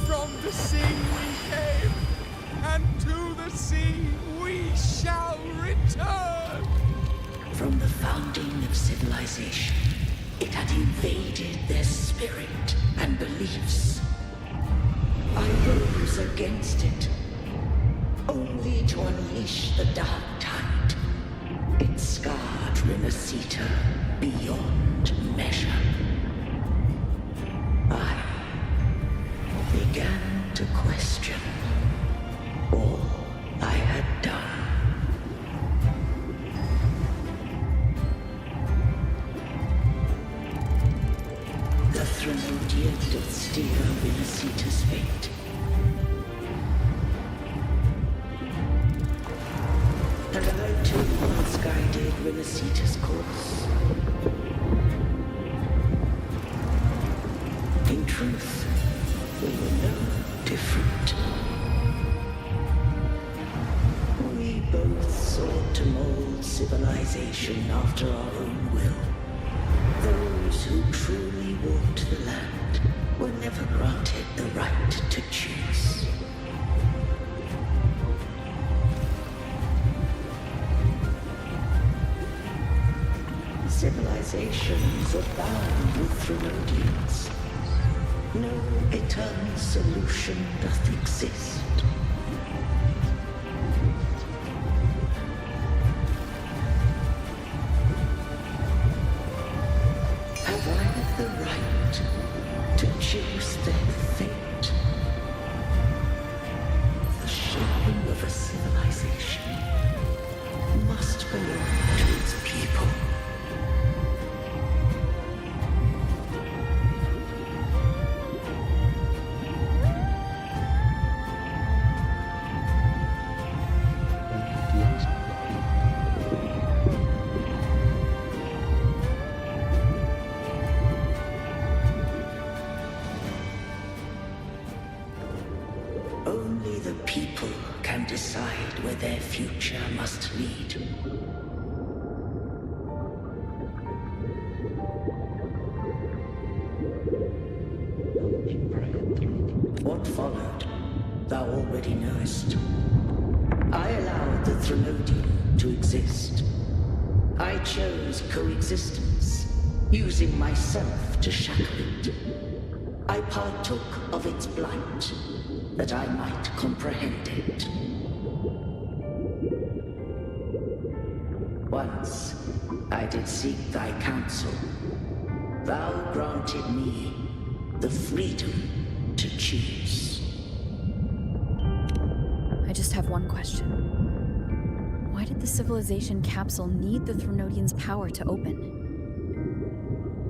From the sea we came, and to the sea we shall return. From the founding of civilization, it had invaded their spirit and beliefs. I rose against it, only to unleash the dark tide. It scarred Rinascita beyond measure. I began to question all I had done. The Threnodian did steer Rinascita's fate. And I too once guided Rinascita's course. In truth, we were no different. We both sought to mold civilization after our own will. Those who truly walked the land were never granted the right to choose. Civilizations abound with Threnodians. No eternal solution doth exist. Have I the right to choose their fate? The shaping of a civilization must belong to its people. Only the people can decide where their future must lead. What followed, thou already knowest. I allowed the Threnodian to exist. I chose coexistence, using myself to shackle it. I partook of its blight, that I might comprehend it. Once I did seek thy counsel. Thou granted me the freedom to choose. I just have one question. Why did the civilization capsule need the Threnodian's power to open?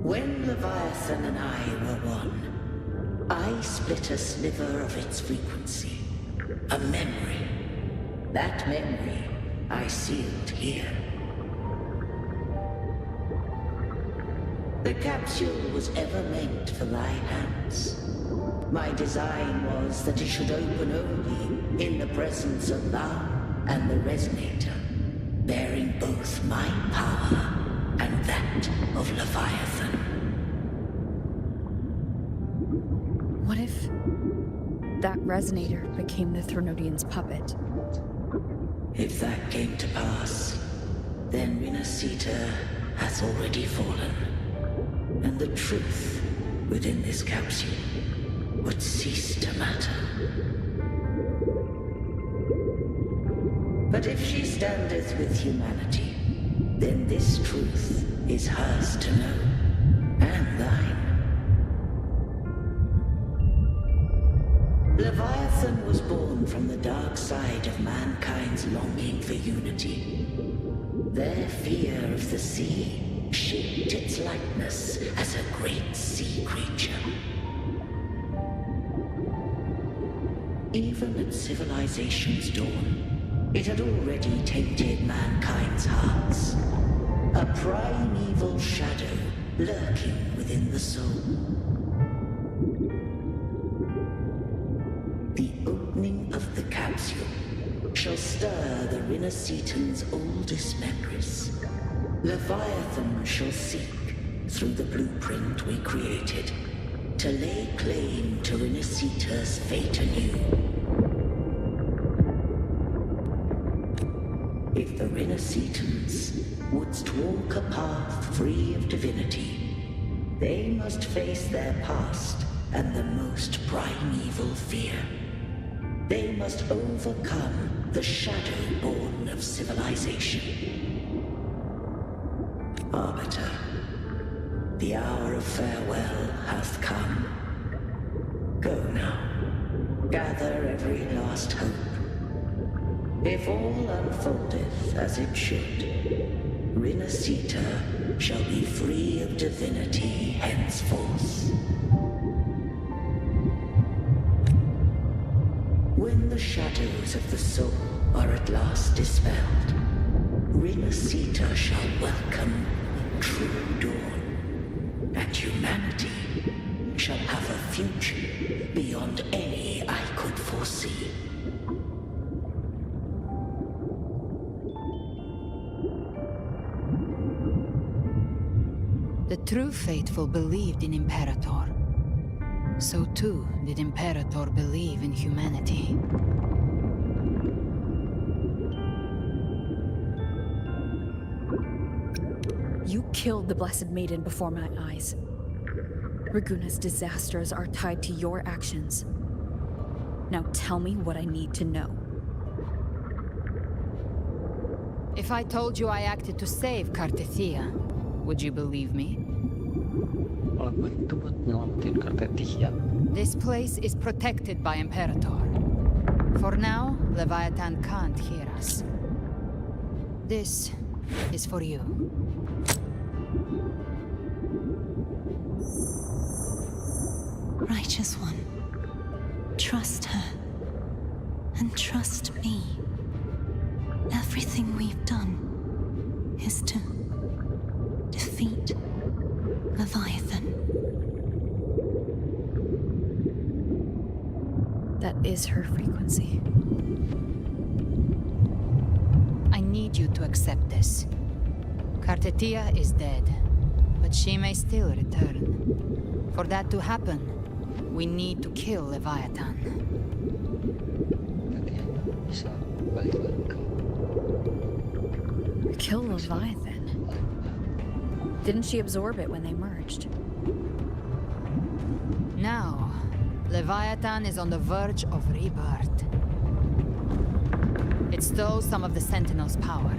When Leviathan and I were one, I split a sliver of its frequency. A memory. That memory I sealed here. The capsule was ever meant for thy hands. My design was that it should open only in the presence of thou and the resonator, bearing both my power and that of Leviathan. What if that resonator became the Threnodian's puppet? If that came to pass, then rinascita has already fallen, and the truth within this capsule would cease to matter. But if she standeth with humanity, then this truth is hers to know, and thine. Leviathan was born from the dark side of mankind's longing for unity. Their fear of the sea shaped its likeness as a great sea creature. Even at civilization's dawn, it had already tainted mankind's hearts. A primeval shadow lurking within the soul. The opening of the capsule shall stir the Rinascitan's oldest memories. Leviathan shall seek, through the blueprint we created, to lay claim to Rinascita's fate anew. If the Rinascitans wouldst walk a path free of divinity, they must face their past and the most primeval fear. They must overcome the shadow born of civilization. Arbiter, the hour of farewell hath come. Go now, gather every last hope. If all unfoldeth as it should, Rinascita shall be free of divinity henceforth. When the shadows of the soul are at last dispelled, Rinascita shall welcome true dawn, and humanity shall have a future beyond any I could foresee. The true faithful believed in Imperator. So too did Imperator believe in humanity. You killed the Blessed Maiden before my eyes. Raguna's disasters are tied to your actions. Now tell me what I need to know. If I told you I acted to save Cartethia, would you believe me? This place is protected by Imperator. For now, Leviathan can't hear us. This is for you. Righteous One, trust her. And trust me. Everything we've done is to defeat Leviathan. That is her frequency. I need you to accept this. Cartethia is dead, but she may still return. For that to happen, we need to kill Leviathan. Kill Leviathan? Didn't she absorb it when they merged? Now, Leviathan is on the verge of rebirth. It stole some of the Sentinel's power.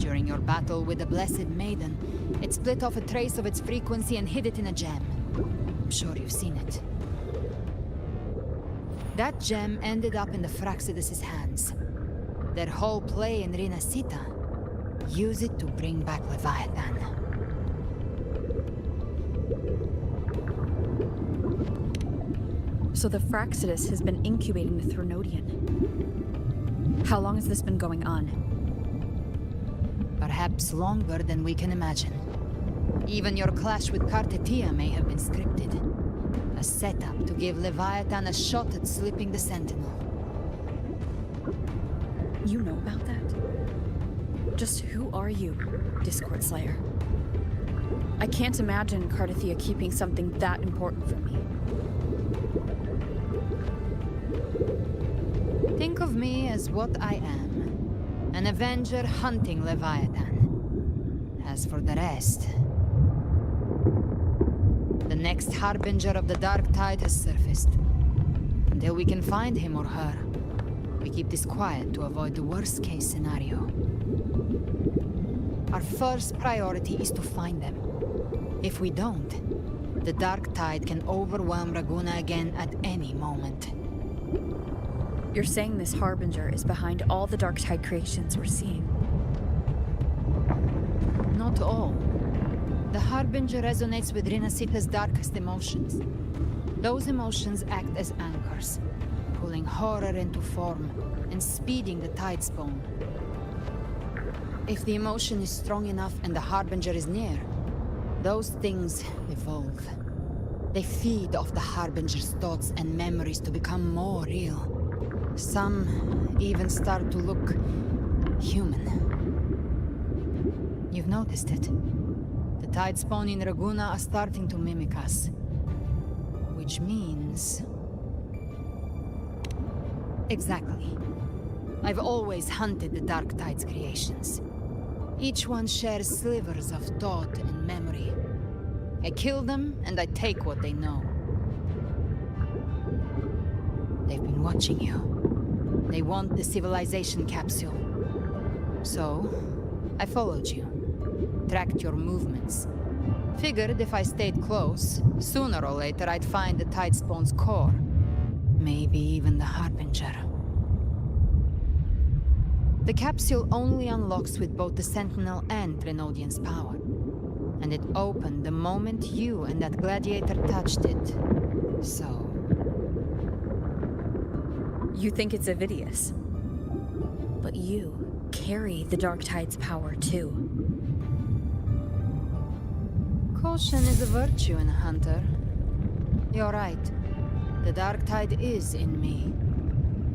During your battle with the Blessed Maiden, it split off a trace of its frequency and hid it in a gem. I'm sure you've seen it. That gem ended up in the Fraxidus' hands. Their whole play in Rinascita, use it to bring back Leviathan. So the Fraxidus has been incubating the Thronodian. How long has this been going on? Perhaps longer than we can imagine. Even your clash with Cartetia may have been scripted. A setup to give Leviathan a shot at slipping the Sentinel. You know about that? Just who are you, Discord Slayer? I can't imagine Cartetia keeping something that important from me. Think of me as what I am. An Avenger hunting Leviathan. As for the rest... The next Harbinger of the Dark Tide has surfaced. Until we can find him or her, we keep this quiet to avoid the worst-case scenario. Our first priority is to find them. If we don't, the Dark Tide can overwhelm Raguna again at any moment. You're saying this Harbinger is behind all the Dark Tide creations we're seeing? Not all. The Harbinger resonates with Rinascita's darkest emotions. Those emotions act as anchors, pulling horror into form and speeding the Tidespawn. If the emotion is strong enough and the Harbinger is near, those things evolve. They feed off the Harbinger's thoughts and memories to become more real. Some even start to look human. You've noticed it. The Tidespawn in Raguna are starting to mimic us. Which means... Exactly. I've always hunted the Dark Tide's creations. Each one shares slivers of thought and memory. I kill them, and I take what they know. They've been watching you. They want the civilization capsule. So, I followed you. Tracked your movements. Figured if I stayed close, sooner or later I'd find the Tidespawn's core. Maybe even the Harbinger. The capsule only unlocks with both the Sentinel and Threnodian's power. And it opened the moment you and that gladiator touched it. So... You think it's Avidius. But you carry the Dark Tide's power too. Caution is a virtue in a hunter. You're right. The Dark Tide is in me.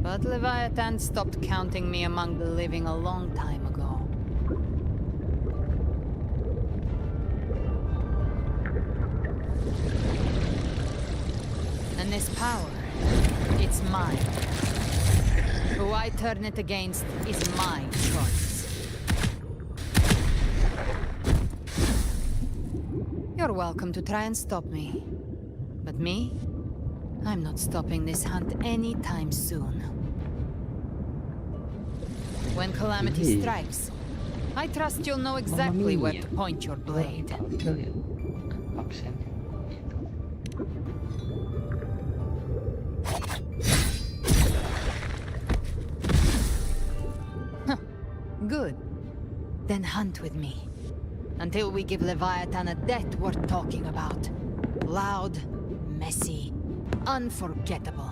But Leviathan stopped counting me among the living a long time ago. And this power, it's mine. Who I turn it against is my choice. You're welcome to try and stop me. But me? I'm not stopping this hunt anytime soon. When calamity strikes, I trust you'll know exactly where to point your blade. Good. Then hunt with me. Until we give Leviathan a death worth talking about. Loud, messy, unforgettable.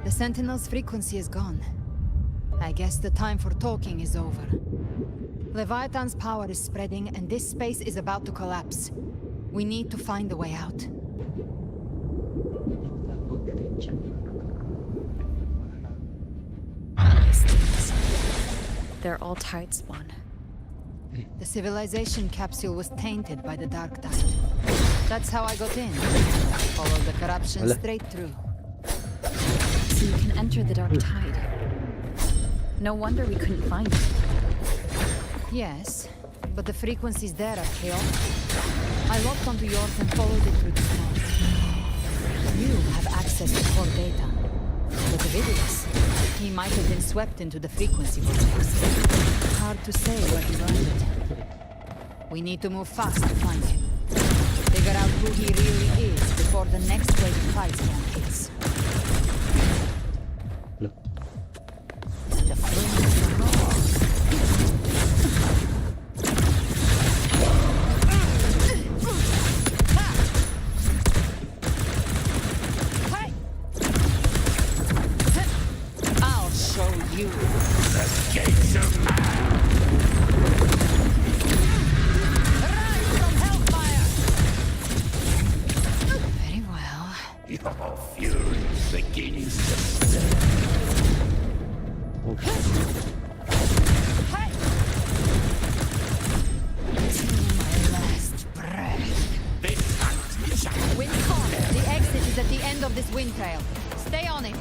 The Sentinel's frequency is gone. I guess the time for talking is over. Leviathan's power is spreading, and this space is about to collapse. We need to find a way out. They're all Tidespawn. The civilization capsule was tainted by the Dark Tide. That's how I got in. Followed the corruption straight through. So you can enter the Dark Tide. No wonder we couldn't find it. Yes, but the frequencies there are chaotic. I locked onto yours and followed it through the smoke. You have access to core data. But the videos, He might have been swept into the frequency vortex. Hard to say where he landed. We need to move fast to find him. Figure out who he really is before the next wave of Tidestorm hits. Look. The flames are raw. I'll show you. The gates of man. Your fury begins to stir. My last breath. Wind calm. The exit is at the end of this wind trail. Stay on it.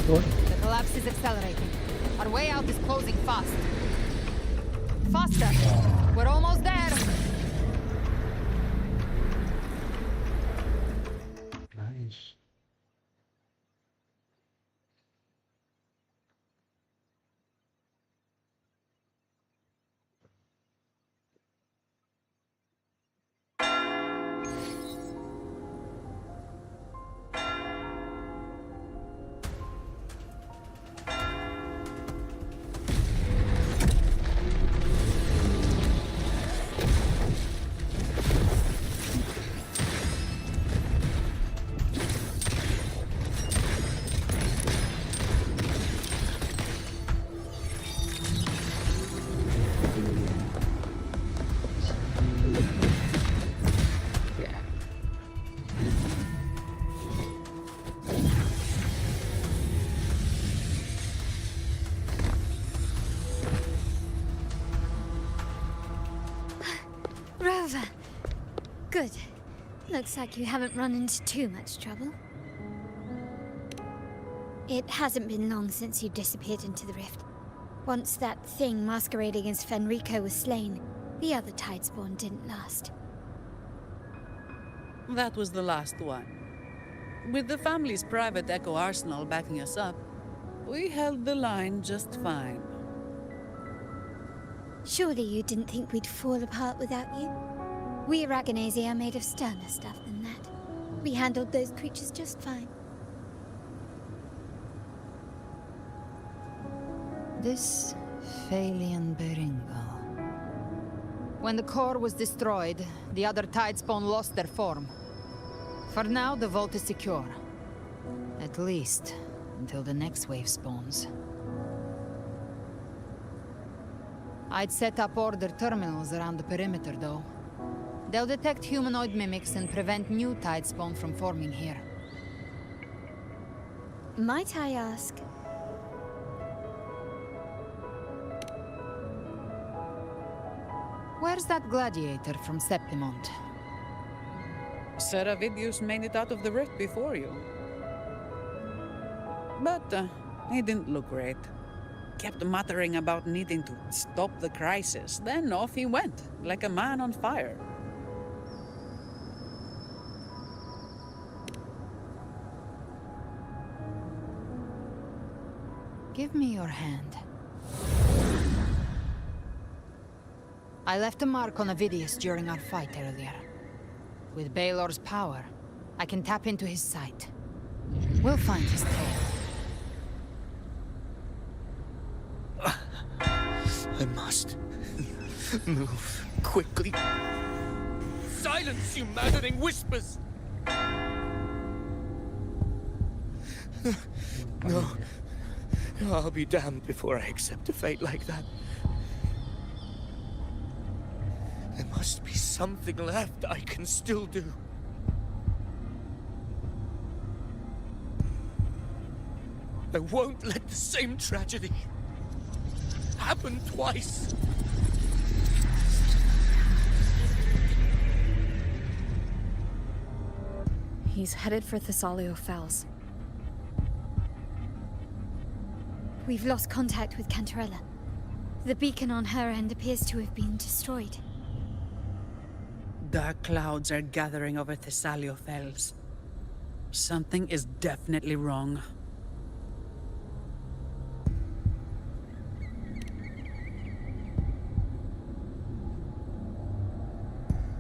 The collapse is accelerating. Our way out is closing fast. Faster! We're almost there! Nice. Rover. Good. Looks like you haven't run into too much trouble. It hasn't been long since you disappeared into the rift. Once that thing masquerading as Fenrico was slain, the other Tidespawn didn't last. That was the last one. With the family's private Echo arsenal backing us up, we held the line just fine. Surely you didn't think we'd fall apart without you? We Aragonese are made of sterner stuff than that. We handled those creatures just fine. This Phalian Beringal. When the core was destroyed, the other Tidespawn lost their form. For now, the vault is secure. At least, until the next wave spawns. I'd set up order terminals around the perimeter, though. They'll detect humanoid mimics and prevent new Tidespawn from forming here. Might I ask? Where's that gladiator from Septimont? Seravidius made it out of the rift before you. But he didn't look great. Kept muttering about needing to stop the crisis, then off he went, like a man on fire. Give me your hand. I left a mark on Avidius during our fight earlier. With Baelor's power, I can tap into his sight. We'll find his tail. I must move quickly. Silence, you maddening whispers! No. I'll be damned before I accept a fate like that. There must be something left I can still do. I won't let the same tragedy happen twice. He's headed for Thessalio Fells. We've lost contact with Cantarella. The beacon on her end appears to have been destroyed. Dark clouds are gathering over Thessalio Fells. Something is definitely wrong.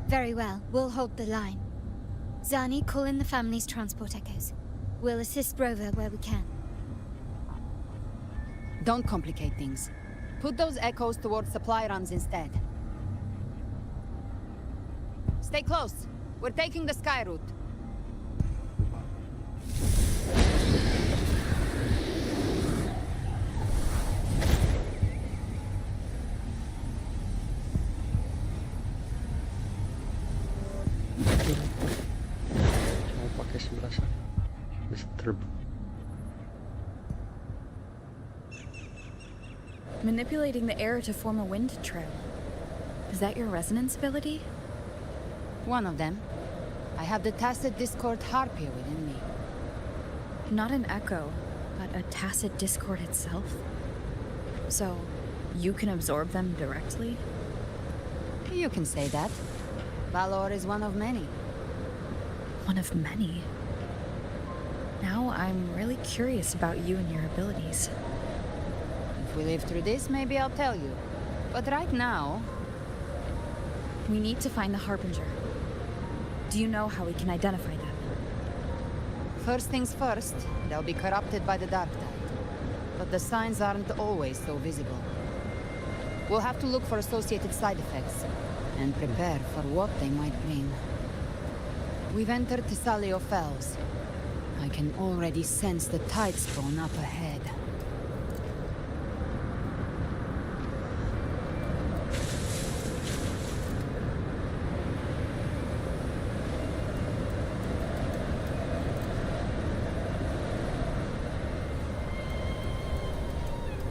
Very well, we'll hold the line. Zani, call in the family's transport echoes. We'll assist Rover where we can. Don't complicate things. Put those echoes towards supply runs instead. Stay close. We're taking the sky route. Mau pakai sebelah sana. Disturb. Manipulating the air to form a wind trail. Is that your resonance ability? One of them. I have the tacit discord harpier within me. Not an echo, but a tacit discord itself? So, you can absorb them directly? You can say that. Valor is one of many. One of many? Now I'm really curious about you and your abilities. If we live through this, maybe I'll tell you. But right now... We need to find the Harbinger. Do you know how we can identify them? First things first, they'll be corrupted by the Dark Tide. But the signs aren't always so visible. We'll have to look for associated side effects, and prepare for what they might bring. We've entered Thessalio Fells. I can already sense the tide spawn up ahead.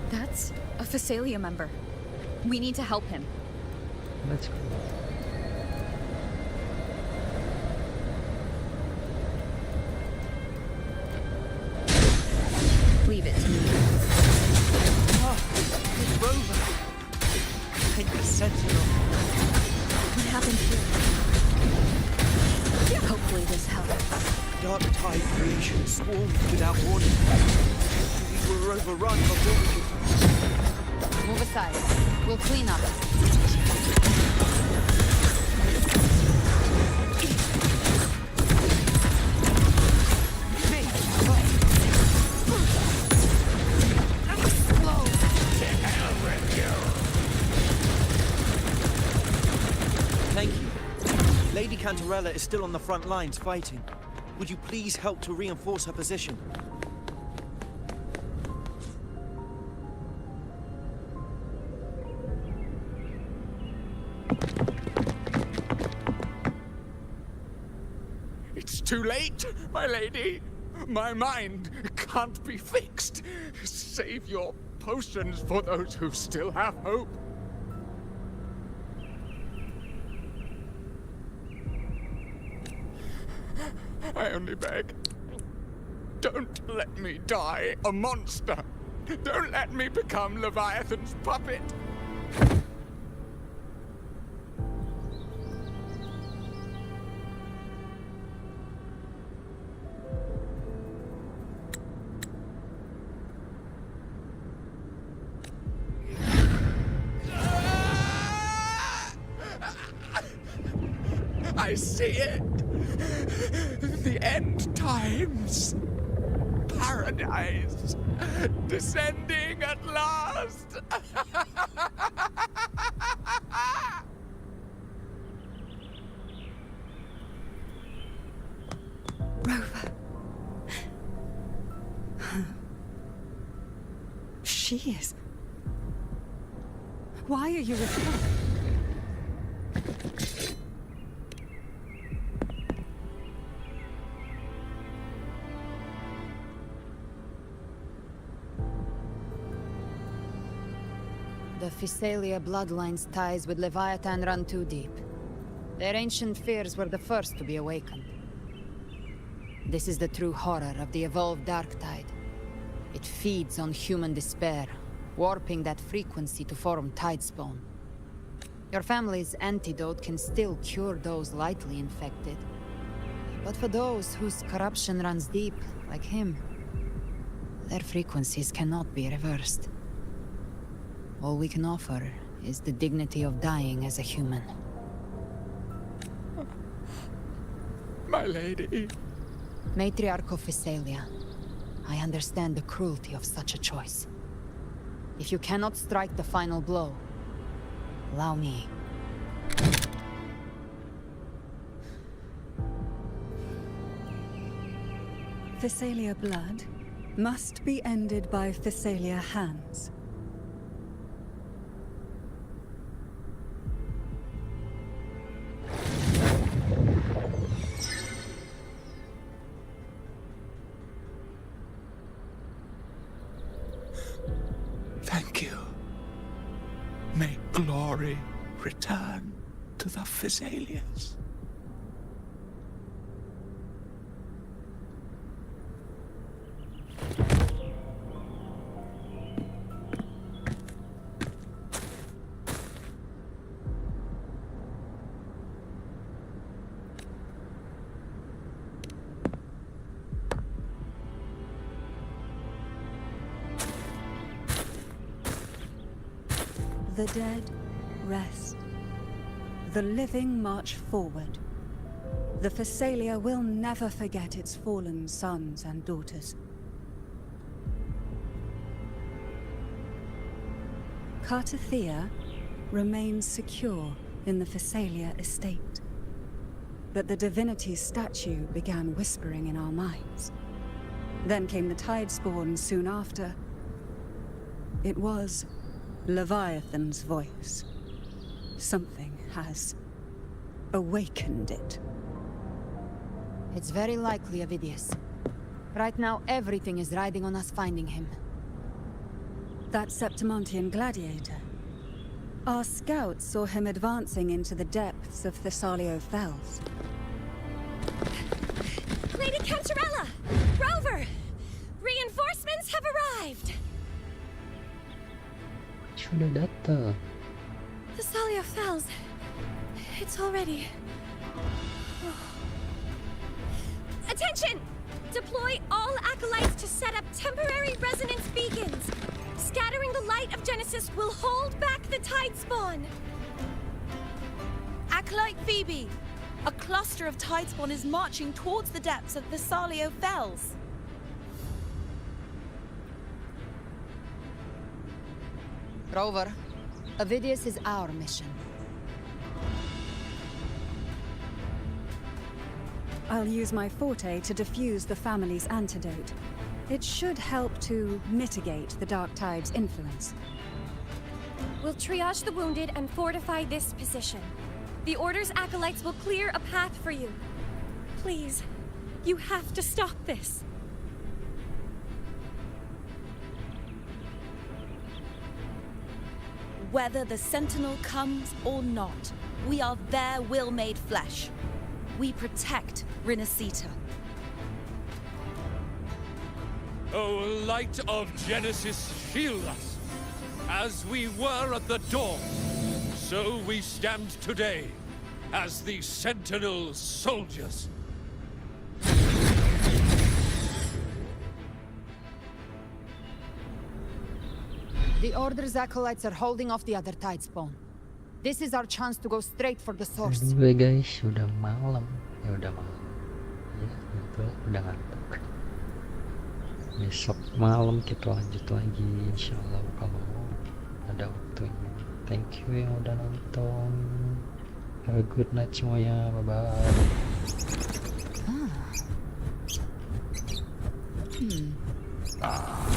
That's a Thessalia member. We need to help him. Let's go. Leave it to me. Oh, it's Rover. Take the sentinel. What happened here? Hopefully this helps. Dark tide creation swarmed without warning. We were overrun by buildings. Move aside. We'll clean up. Thank you. Lady Cantarella is still on the front lines fighting. Would you please help to reinforce her position? It's too late, my lady. My mind can't be fixed. Save your potions for those who still have hope. I only beg. Don't let me die a monster. Don't let me become Leviathan's puppet. I see it. The end times. Paradise. Descending at last. Rover. She is. Why are you with her? The Physalia bloodline's ties with Leviathan run too deep. Their ancient fears were the first to be awakened. This is the true horror of the evolved dark tide. It feeds on human despair, warping that frequency to form tidespawn. Your family's antidote can still cure those lightly infected. But for those whose corruption runs deep, like him, their frequencies cannot be reversed. All we can offer is the dignity of dying as a human. My lady. Matriarch of Physalia, I understand the cruelty of such a choice. If you cannot strike the final blow, allow me. Physalia blood must be ended by Physalia hands. Thank you. May glory return to the Physalians. The dead rest. The living march forward. The Physalia will never forget its fallen sons and daughters. Cartathea remains secure in the Physalia estate. But the divinity's statue began whispering in our minds. Then came the Tidespawn soon after. It was Leviathan's voice. Something has awakened it. It's very likely, Avidius. Right now, everything is riding on us finding him. That Septimontian gladiator. Our scouts saw him advancing into the depths of Thessalio Fells. Lady Cantarella! Rover! Reinforcements have arrived! Sudah datang. Thessalio Fells. It's already... Attention! Deploy all acolytes to set up temporary resonance beacons. Scattering the light of Genesis will hold back the Tidespawn. Acolyte Phoebe, a cluster of Tidespawn is marching towards the depths of Thessalio Fells. Rover, Avidius is our mission. I'll use my forte to defuse the family's antidote. It should help to mitigate the Dark Tide's influence. We'll triage the wounded and fortify this position. The Order's acolytes will clear a path for you. Please, you have to stop this. Whether the Sentinel comes or not, we are their will made flesh. We protect Rinascita. O light of Genesis, shield us! As we were at the dawn, so we stand today, as the Sentinel soldiers. The Order's acolytes are holding off the other Tidespawn. This is our chance to go straight for the source. Anyway guys, sudah malam. Ya udah malam. Ya betul, udah ngantuk. Besok malam kita lanjut lagi insyaallah kalau ada waktunya. Thank you yang udah nonton. Have a good night semuanya. Bye bye. Ah.